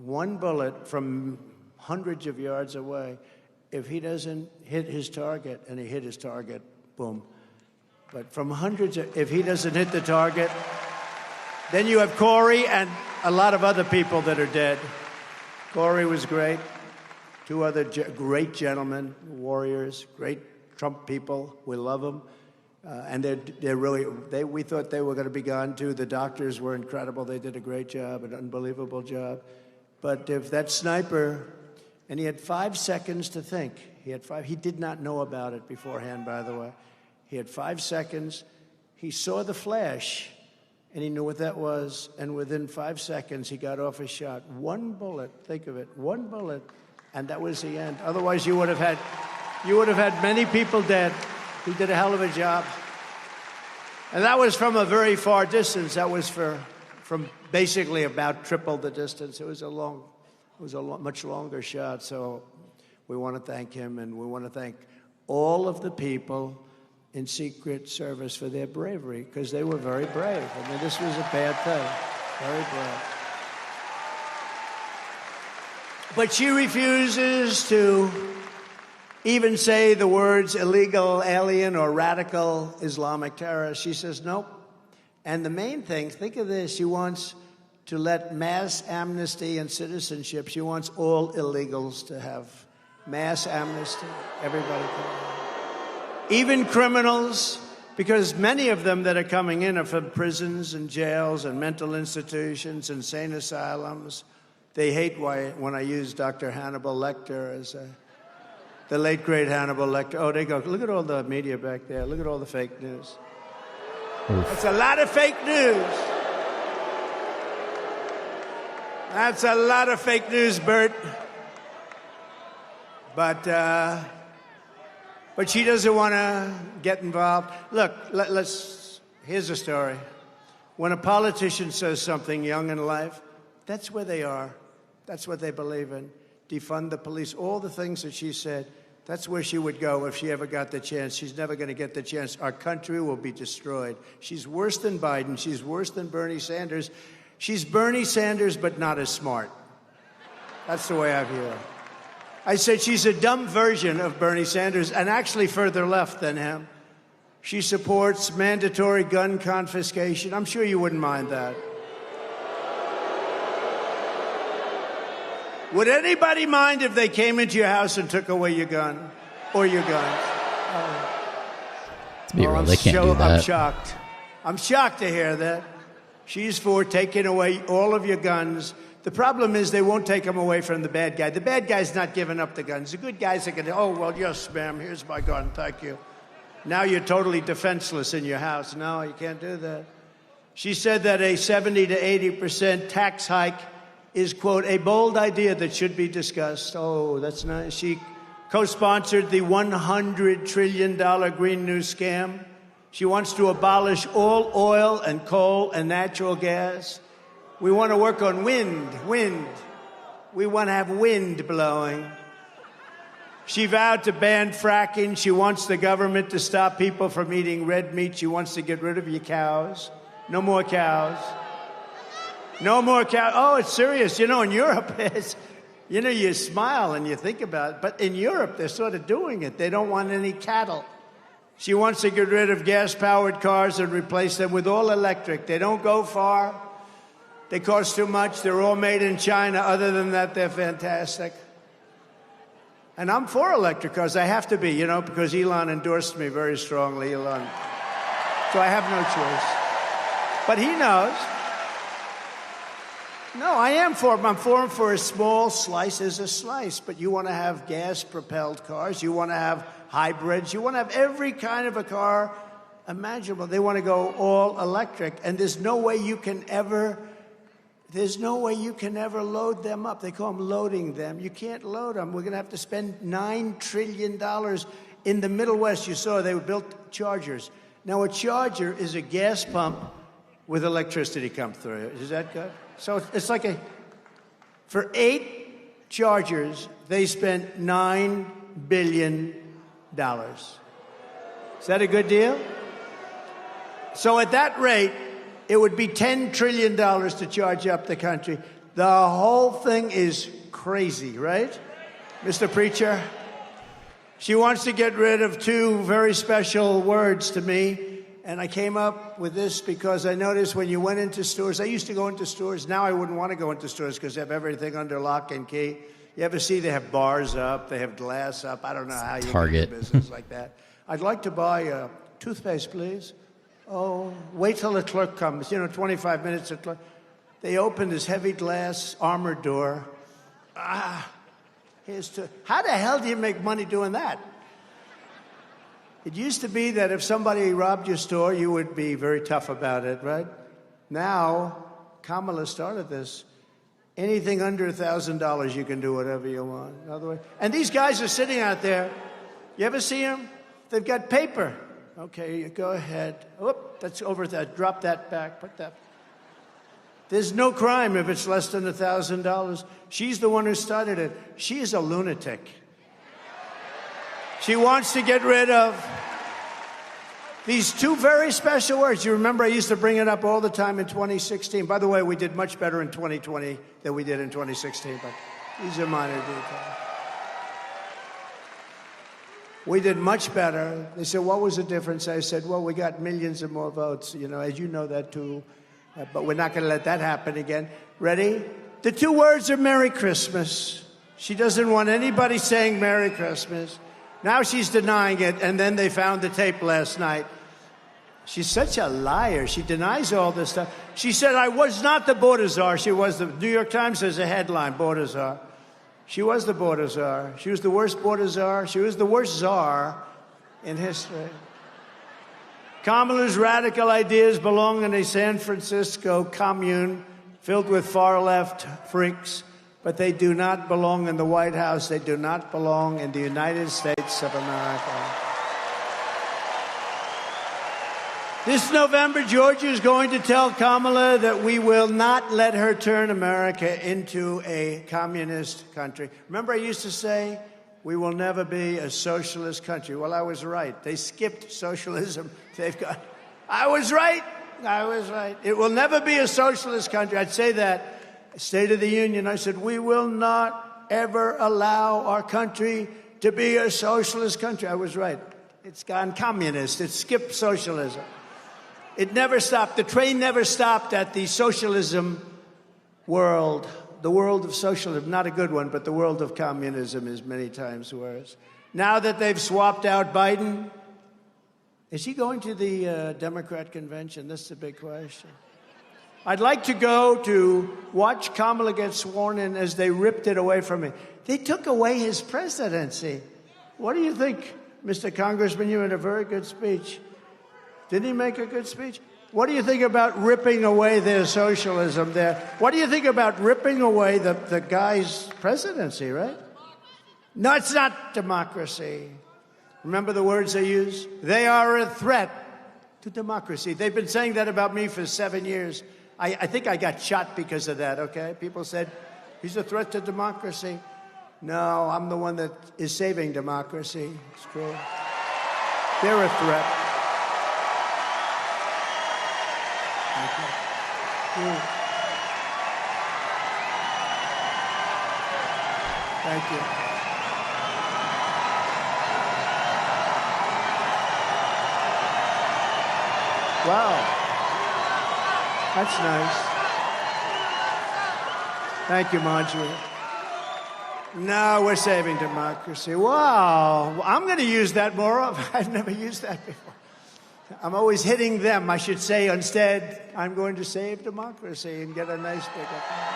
one bullet from hundreds of yards away. If he doesn't hit his target, and he hit his target, boom. But from if he doesn't hit the target, then you have Corey and a lot of other people that are dead. Corey was great. Two other great gentlemen, warriors, great Trump people. We love them. And we thought they were going to be gone too. The doctors were incredible. They did a great job, an unbelievable job. But if that sniper, and he had 5 seconds to think. He did not know about it beforehand, by the way. He had 5 seconds. He saw the flash, and he knew what that was. And within 5 seconds, he got off his shot. One bullet, think of it, one bullet, and that was the end. Otherwise, you would have had many people dead. He did a hell of a job. And that was from a very far distance. That was from basically about triple the distance. It was a much longer shot. So we want to thank him, and we want to thank all of the people in Secret Service for their bravery, because they were very brave. I mean, this was a bad thing. Very brave. But she refuses to even say the words illegal alien or radical Islamic terrorist. She says nope. And the main thing, think of this, she wants to let mass amnesty and citizenship. She wants all illegals to have mass amnesty. Everybody can. Even criminals, because many of them that are coming in are from prisons and jails and mental institutions, insane asylums. They hate when I use Dr. Hannibal Lecter as the late, great Hannibal Lecter. Oh, they go, look at all the media back there. Look at all the fake news. It's a lot of fake news. That's a lot of fake news, Bert. But she doesn't want to get involved. Look, here's a story. When a politician says something young in life, that's where they are. That's what they believe in. Defund the police, all the things that she said, that's where she would go if she ever got the chance. She's never going to get the chance. Our country will be destroyed. She's worse than Biden. She's worse than Bernie Sanders. She's Bernie Sanders, but not as smart. That's the way I view her. I said she's a dumb version of Bernie Sanders, and actually further left than him. She supports mandatory gun confiscation. I'm sure you wouldn't mind that. Would anybody mind if they came into your house and took away your gun or your guns? They can't do that. I'm shocked. I'm shocked to hear that. She's for taking away all of your guns. The problem is they won't take them away from the bad guy. The bad guy's not giving up the guns. The good guys are going to, oh, well, yes, ma'am, here's my gun, thank you. Now you're totally defenseless in your house. No, you can't do that. She said that a 70 to 80% tax hike is, quote, a bold idea that should be discussed. Oh, that's nice. She co-sponsored the $100 trillion Green New Scam. She wants to abolish all oil and coal and natural gas. We want to work on wind. We want to have wind blowing. She vowed to ban fracking. She wants the government to stop people from eating red meat. She wants to get rid of your cows. No more cows. No more cows. Oh, it's serious. You know, in Europe, You know, you smile and you think about it, but in Europe, they're sort of doing it. They don't want any cattle. She wants to get rid of gas-powered cars and replace them with all electric. They don't go far. They cost too much. They're all made in China. Other than that, they're fantastic. And I'm for electric cars. I have to be, you know, because Elon endorsed me very strongly, Elon. So I have no choice. But he knows. No, I am for him. I'm for him for a small slice is a slice. But you want to have gas-propelled cars. You want to have hybrids. You want to have every kind of a car imaginable. They want to go all electric. And there's no way you can ever load them up. They call them loading them. You can't load them. We're going to have to spend $9 trillion in the Middle West. You saw they built chargers. Now, a charger is a gas pump with electricity come through it. Is that good? So it's like for 8 chargers, they spent $9 billion. Is that a good deal? So at that rate, it would be $10 trillion to charge up the country. The whole thing is crazy, right, Mr. Preacher? She wants to get rid of 2 very special words to me. And I came up with this because I noticed when you went into stores, I used to go into stores. Now I wouldn't want to go into stores because they have everything under lock and key. You ever see they have bars up, they have glass up. I don't know how you Target. get business like that. I'd like to buy a toothpaste, please. Oh, wait till the clerk comes. 25 minutes. They open this heavy glass armored door. How the hell do you make money doing that? It used to be that if somebody robbed your store, you would be very tough about it, right? Now, Kamala started this. Anything under $1,000, you can do whatever you want. In other words, and these guys are sitting out there. You ever see them? They've got paper. Okay, you go ahead. Whoop, that's over that. Drop that back. Put that. There's no crime if it's less than $1,000. She's the one who started it. She is a lunatic. She wants to get rid of these 2 very special words. You remember I used to bring it up all the time in 2016. By the way, we did much better in 2020 than we did in 2016, but these are minor details. We did much better. They said, what was the difference? I said, well, we got millions of more votes, as you know that too. But we're not going to let that happen again. Ready? The 2 words are Merry Christmas. She doesn't want anybody saying Merry Christmas. Now she's denying it, and then they found the tape last night. She's such a liar. She denies all this stuff. She said, I was not the border czar. She was the New York Times has a headline, border czar. She was the border czar. She was the worst border czar. She was the worst czar in history. Kamala's radical ideas belong in a San Francisco commune filled with far-left freaks. But they do not belong in the White House. They do not belong in the United States of America. This November, Georgia is going to tell Kamala that we will not let her turn America into a communist country. Remember I used to say, we will never be a socialist country. Well, I was right. They skipped socialism. I was right. It will never be a socialist country. I'd say that. State of the Union, I said, we will not ever allow our country to be a socialist country. I was right. It's gone communist. It skipped socialism. It never stopped. The train never stopped at the socialism world. The world of socialism, not a good one, but the world of communism is many times worse. Now that they've swapped out Biden, is he going to the Democrat convention? This is a big question. I'd like to go to watch Kamala get sworn in as they ripped it away from him. They took away his presidency. What do you think, Mr. Congressman? You had a very good speech. Didn't he make a good speech? What do you think about ripping away their socialism there? What do you think about ripping away the guy's presidency, right? No, it's not democracy. Remember the words they use? They are a threat to democracy. They've been saying that about me for 7 years. I think I got shot because of that, okay? People said, he's a threat to democracy. No, I'm the one that is saving democracy. It's true. They're a threat. Thank you. Thank you. Wow. That's nice. Thank you, Marjorie. No, we're saving democracy. Wow. I'm going to use that more often. I've never used that before. I'm always hitting them. I should say instead, I'm going to save democracy and get a nice big applause.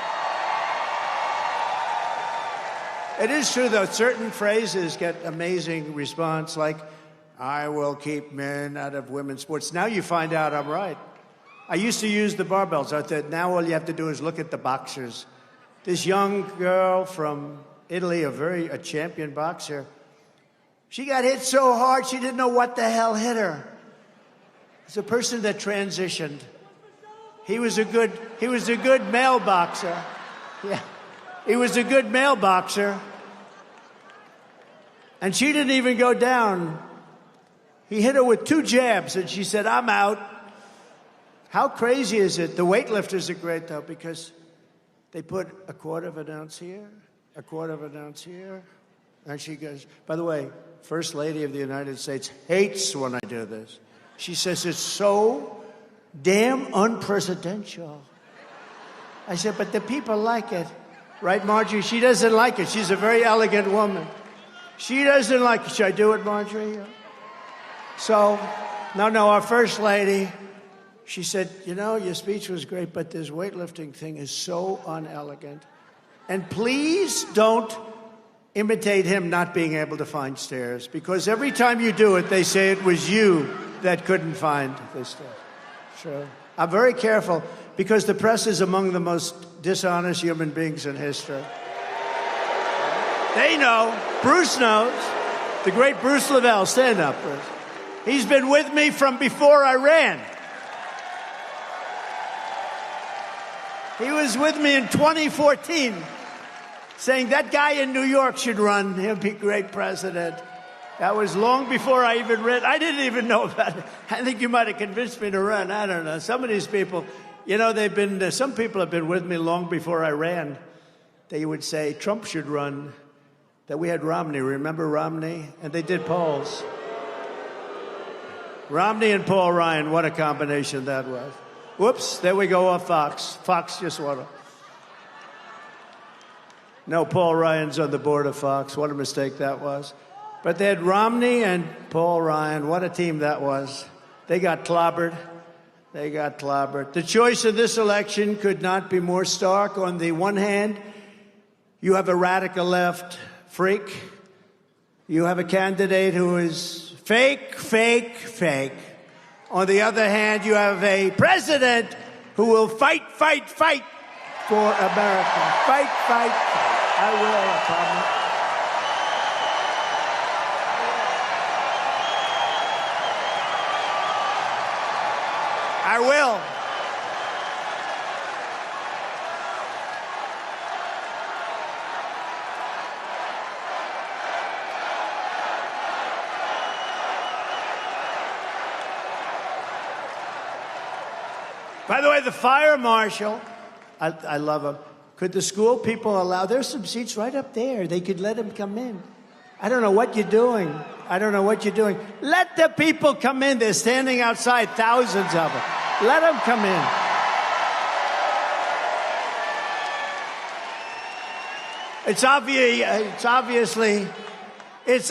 It is true, though, certain phrases get amazing response, like, I will keep men out of women's sports. Now you find out I'm right. I used to use the barbells. I thought, now all you have to do is look at the boxers. This young girl from Italy, a champion boxer, she got hit so hard she didn't know what the hell hit her. It's a person that transitioned. He was a good male boxer. Yeah. He was a good male boxer. And she didn't even go down. He hit her with 2 jabs, and she said, I'm out. How crazy is it? The weightlifters are great, though, because they put a quarter of an ounce here, a quarter of an ounce here. And she goes, by the way, First Lady of the United States hates when I do this. She says, it's so damn unpresidential. I said, but the people like it. Right, Marjorie? She doesn't like it. She's a very elegant woman. She doesn't like it. Should I do it, Marjorie? So, no, our First Lady, she said, you know, your speech was great, but this weightlifting thing is so unelegant. And please don't imitate him not being able to find stairs, because every time you do it, they say it was you that couldn't find the stairs. Sure. I'm very careful, because the press is among the most dishonest human beings in history. They know. Bruce knows. The great Bruce Lavelle. Stand up, Bruce. He's been with me from before I ran. He was with me in 2014, saying that guy in New York should run. He'll be great president. That was long before I even read. I didn't even know about it. I think you might have convinced me to run. I don't know. Some of these people, you know, some people have been with me long before I ran. They would say Trump should run. That we had Romney. Remember Romney? And they did polls. Romney and Paul Ryan, what a combination that was. Whoops, there we go off Fox. Fox just won. No, Paul Ryan's on the board of Fox. What a mistake that was. But they had Romney and Paul Ryan. What a team that was. They got clobbered. They got clobbered. The choice of this election could not be more stark. On the one hand, you have a radical left freak. You have a candidate who is fake, fake, fake. On the other hand, you have a president who will fight, fight, fight for America. Fight, fight, fight. I will, I promise. I will. By the way, the fire marshal, I love him. Could the school people allow, there's some seats right up there. They could let him come in. I don't know what you're doing. I don't know what you're doing. Let the people come in. They're standing outside, thousands of them. Let them come in. It's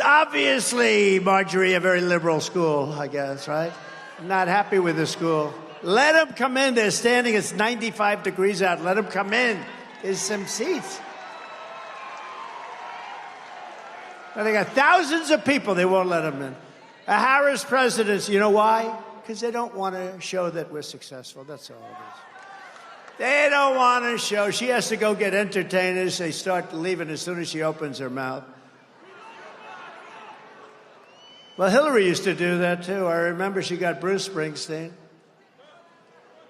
obviously, Marjorie, a very liberal school, I guess, right? I'm not happy with the school. Let them come in. They're standing. It's 95 degrees out. Let them come in. There's some seats. But they got thousands of people. They won't let them in. A Harris presidency. You know why? Because they don't want to show that we're successful. That's all it is. They don't want to show. She has to go get entertainers. They start leaving as soon as she opens her mouth. Well, Hillary used to do that, too. I remember she got Bruce Springsteen.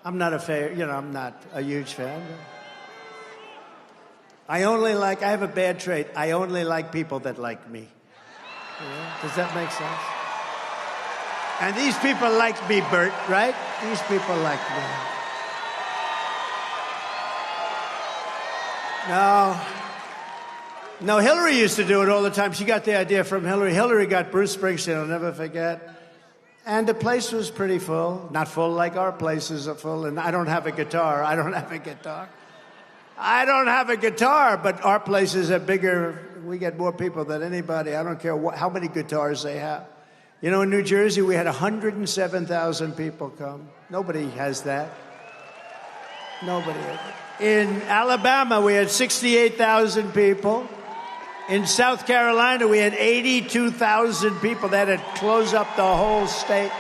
I'm not I'm not a huge fan. I have a bad trait. I only like people that like me. Yeah? Does that make sense? And these people like me, Bert, right? These people like me. No. No, Hillary used to do it all the time. She got the idea from Hillary. Hillary got Bruce Springsteen, I'll never forget. And the place was pretty full. Not full like our places are full. And I don't have a guitar. I don't have a guitar, but our places are bigger. We get more people than anybody. I don't care how many guitars they have. You know, in New Jersey, we had 107,000 people come. Nobody has that. Nobody. In Alabama, we had 68,000 people. In South Carolina, we had 82,000 people that had closed up the whole state.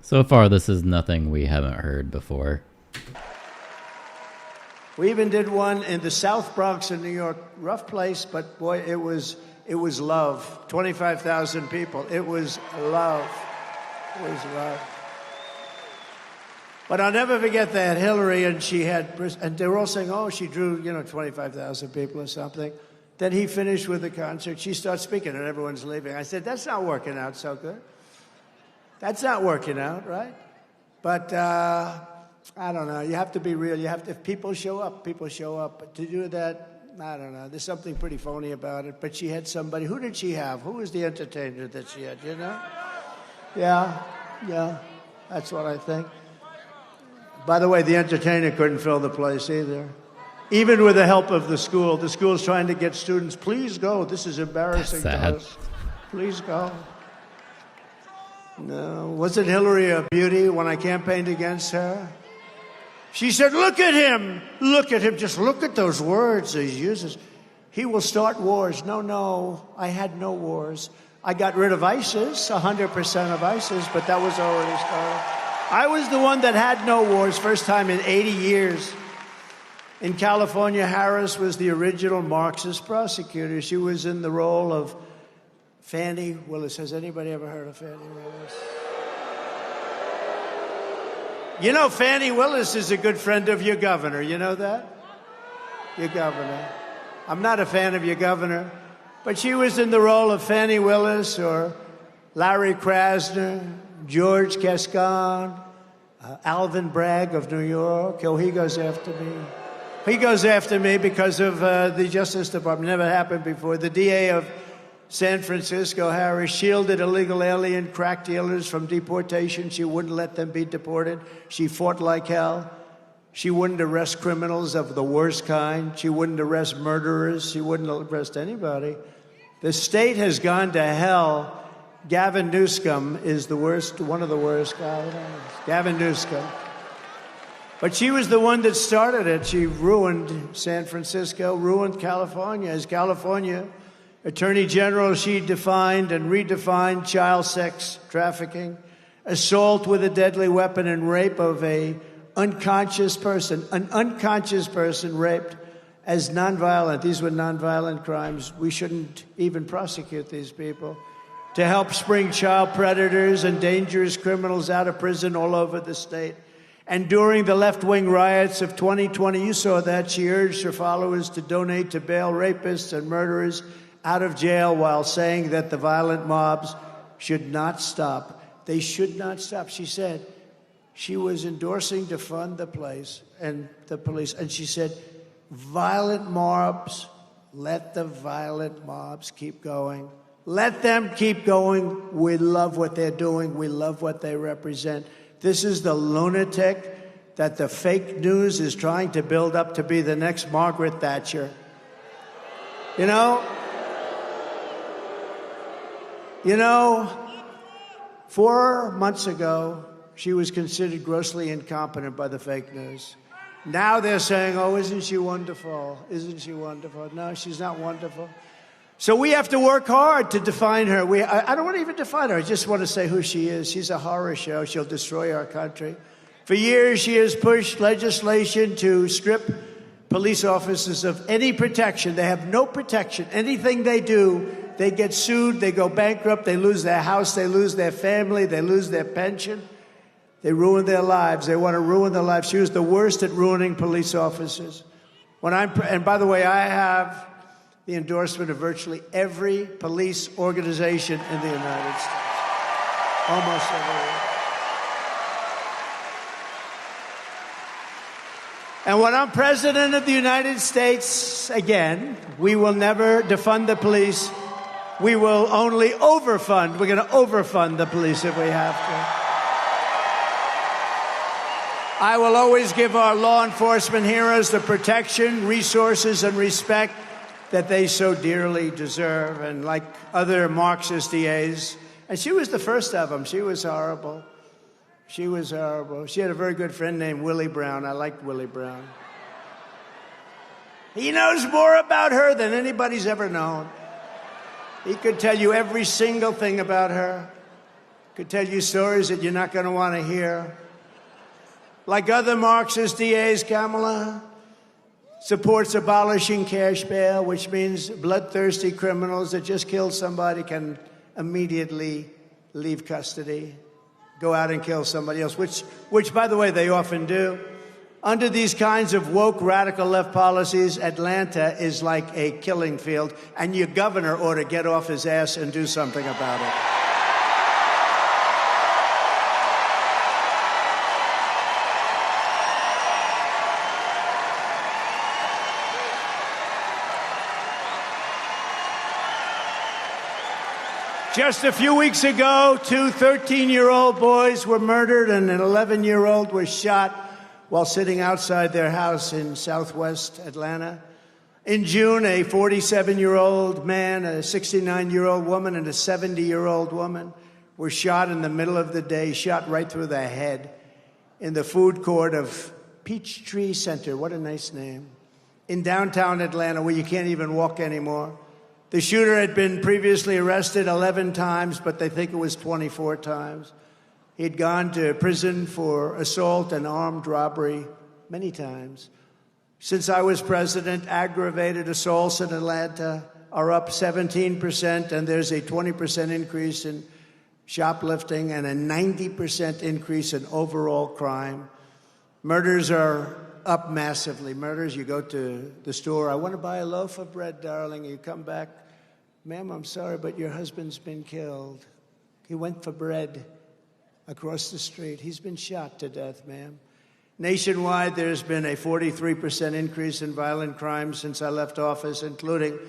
So far, this is nothing we haven't heard before. We even did one in the South Bronx in New York. Rough place, but boy, it was love. 25,000 people. It was love. It was love. But I'll never forget that Hillary, and they were all saying, oh, she drew, 25,000 people or something. Then he finished with the concert. She starts speaking, and everyone's leaving. I said, that's not working out so good. That's not working out, right? But I don't know. You have to be real. If people show up, people show up. But to do that, I don't know. There's something pretty phony about it. But she had somebody. Who did she have? Who was the entertainer that she had, Yeah, that's what I think. By the way, the entertainer couldn't fill the place either. Even with the help of the school's trying to get students, please go. This is embarrassing to us. Please go. No. Wasn't Hillary a beauty when I campaigned against her? She said, look at him. Look at him. Just look at those words he uses. He will start wars. No, I had no wars. I got rid of ISIS, 100% of ISIS, but that was already started. I was the one that had no wars, first time in 80 years. In California, Harris was the original Marxist prosecutor. She was in the role of Fannie Willis. Has anybody ever heard of Fannie Willis? You know, Fannie Willis is a good friend of your governor. You know that? Your governor. I'm not a fan of your governor, but she was in the role of Fannie Willis or Larry Krasner, George Gascon, Alvin Bragg of New York. Oh, he goes after me. He goes after me because of the Justice Department. Never happened before. The DA of San Francisco, Harris, shielded illegal alien crack dealers from deportation. She wouldn't let them be deported. She fought like hell. She wouldn't arrest criminals of the worst kind. She wouldn't arrest murderers. She wouldn't arrest anybody. The state has gone to hell. Gavin Newsom is the worst, one of the worst guys. Gavin Newsom. But she was the one that started it. She ruined San Francisco, ruined California. As California Attorney General, she defined and redefined child sex trafficking, assault with a deadly weapon, and rape of an unconscious person raped as nonviolent. These were nonviolent crimes. We shouldn't even prosecute these people. To help spring child predators and dangerous criminals out of prison all over the state. And during the left-wing riots of 2020, you saw that, she urged her followers to donate to bail rapists and murderers out of jail while saying that the violent mobs should not stop. They should not stop. She said she was endorsing to fund the police, and she said, violent mobs, let the violent mobs keep going. Let them keep going. We love what they're doing. We love what they represent. This is the lunatic that the fake news is trying to build up to be the next Margaret Thatcher. You know, 4 months ago, she was considered grossly incompetent by the fake news. Now they're saying, oh, isn't she wonderful? Isn't she wonderful? No, she's not wonderful. So we have to work hard to define her. I don't want to even define her. I just want to say who she is. She's a horror show. She'll destroy our country. For years, she has pushed legislation to strip police officers of any protection. They have no protection. Anything they do, they get sued, they go bankrupt, they lose their house, they lose their family, they lose their pension. They ruin their lives. They want to ruin their lives. She was the worst at ruining police officers. And by the way, I have the endorsement of virtually every police organization in the United States. Almost every. And when I'm president of the United States again, we will never defund the police. We will only overfund. We're going to overfund the police if we have to. I will always give our law enforcement heroes the protection, resources, and respect that they so dearly deserve. And like other Marxist DAs, and she was the first of them. She was horrible. She was horrible. She had a very good friend named Willie Brown. I liked Willie Brown. He knows more about her than anybody's ever known. He could tell you every single thing about her. Could tell you stories that you're not going to want to hear. Like other Marxist DAs, Kamala supports abolishing cash bail, which means bloodthirsty criminals that just killed somebody can immediately leave custody, go out and kill somebody else, which, by the way, they often do. Under these kinds of woke, radical left policies, Atlanta is like a killing field, and your governor ought to get off his ass and do something about it. Just a few weeks ago, 2 13-year-old boys were murdered and an 11-year-old was shot while sitting outside their house in southwest Atlanta. In June, a 47-year-old man, a 69-year-old woman, and a 70-year-old woman were shot in the middle of the day, shot right through the head in the food court of Peachtree Center. What a nice name. In downtown Atlanta, where you can't even walk anymore. The shooter had been previously arrested 11 times, but they think it was 24 times. He'd gone to prison for assault and armed robbery many times. Since I was president, aggravated assaults in Atlanta are up 17%, and there's a 20% increase in shoplifting and a 90% increase in overall crime. Murders are up massively. Murders, you go to the store, I want to buy a loaf of bread, darling. You come back, ma'am, I'm sorry, but your husband's been killed. He went for bread across the street. He's been shot to death, ma'am. Nationwide, there's been a 43% increase in violent crimes since I left office, including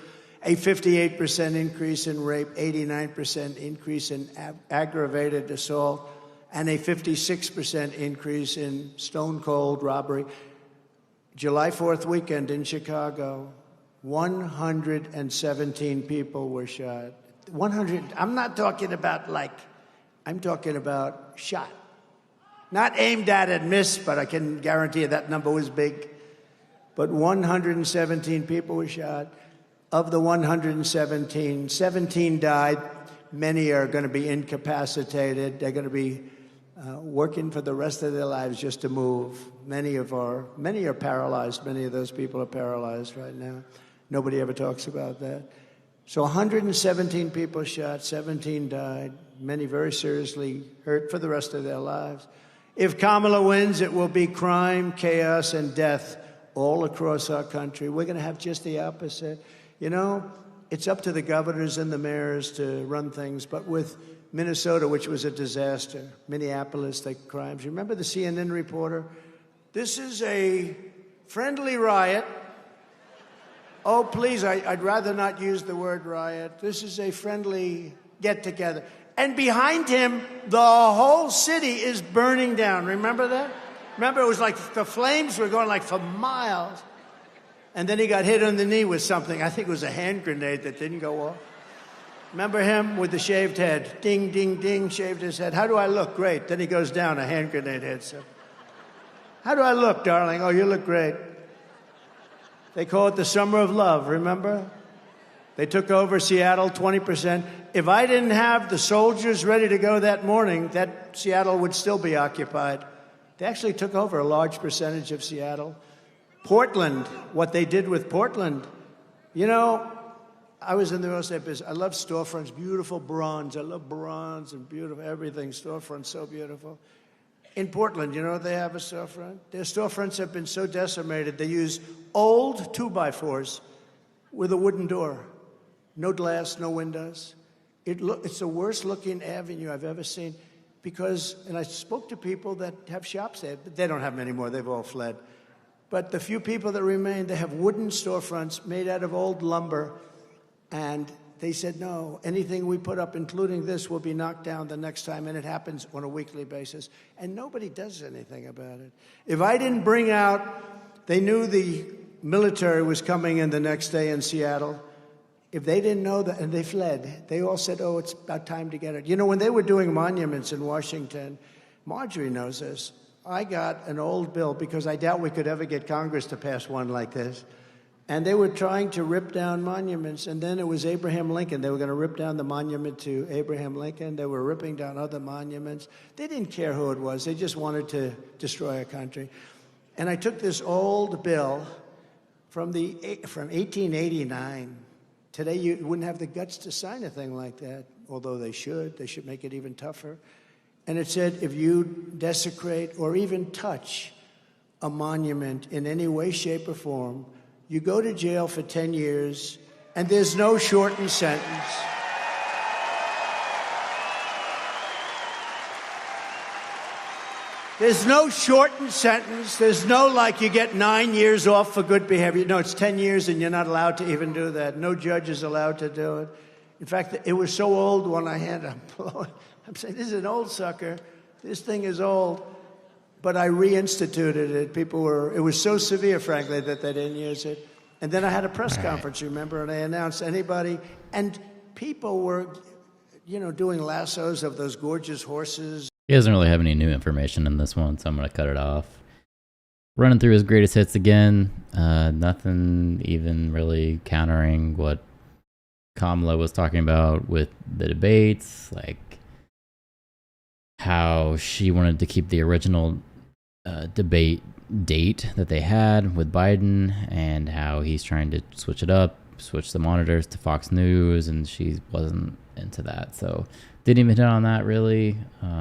a 58% increase in rape, 89% increase in aggravated assault, and a 56% increase in stone-cold robbery. July 4th weekend in Chicago, 117 people were shot. 100, I'm not talking about I'm talking about shot. Not aimed at and missed, but I can guarantee you that number was big. But 117 people were shot. Of the 117, 17 died. Many are going to be incapacitated. They're going to be working for the rest of their lives just to move. Many are paralyzed. Many of those people are paralyzed right now. Nobody ever talks about that. So 117 people shot, 17 died, many very seriously hurt for the rest of their lives. If Kamala wins, it will be crime, chaos, and death all across our country. We're going to have just the opposite. You know, it's up to the governors and the mayors to run things, but with Minnesota, which was a disaster, Minneapolis, the crimes. You remember the CNN reporter? This is a friendly riot. Oh, please, I'd rather not use the word riot. This is a friendly get-together. And behind him, the whole city is burning down. Remember that? Remember, it was like the flames were going like for miles. And then he got hit on the knee with something. I think it was a hand grenade that didn't go off. Remember him with the shaved head? Ding, ding, ding, shaved his head. How do I look? Great. Then he goes down, a hand grenade hits him. How do I look, darling? Oh, you look great. They call it the summer of love, remember? They took over Seattle, 20%. If I didn't have the soldiers ready to go that morning, that Seattle would still be occupied. They actually took over a large percentage of Seattle. Portland, what they did with Portland. You know, I was in the real estate business. I love storefronts, beautiful bronze. I love bronze and beautiful everything. Storefronts, so beautiful. In Portland, you know they have a storefront? Their storefronts have been so decimated, they use old 2x4s with a wooden door. No glass, no windows. It's the worst looking avenue I've ever seen because, and I spoke to people that have shops there, but they don't have them anymore. They've all fled. But the few people that remain, they have wooden storefronts made out of old lumber. And they said, no, anything we put up, including this, will be knocked down the next time. And it happens on a weekly basis. And nobody does anything about it. If I didn't bring out, they knew the military was coming in the next day in Seattle. If they didn't know that, and they fled, they all said, oh, it's about time to get it. You know, when they were doing monuments in Washington, Marjorie knows this, I got an old bill, because I doubt we could ever get Congress to pass one like this. And they were trying to rip down monuments, and then it was Abraham Lincoln. They were going to rip down the monument to Abraham Lincoln. They were ripping down other monuments. They didn't care who it was. They just wanted to destroy our country. And I took this old bill from 1889. Today, you wouldn't have the guts to sign a thing like that, although they should. They should make it even tougher. And it said, if you desecrate or even touch a monument in any way, shape, or form, you go to jail for 10 years, and there's no shortened sentence. There's no shortened sentence. There's no, like, you get 9 years off for good behavior. No, it's 10 years, and you're not allowed to even do that. No judge is allowed to do it. In fact, it was so old when I had it. I'm saying, this is an old sucker. This thing is old. But I reinstituted it. It was so severe, frankly, that they didn't use it. And then I had a press conference, remember, and I announced anybody. And people were, doing lassos of those gorgeous horses. He doesn't really have any new information in this one, so I'm going to cut it off. Running through his greatest hits again. Nothing even really countering what Kamala was talking about with the debates, like how she wanted to keep the original debate date that they had with Biden, and how he's trying to switch it up, switch the monitors to Fox News, and she wasn't into that. So didn't even hit on that really.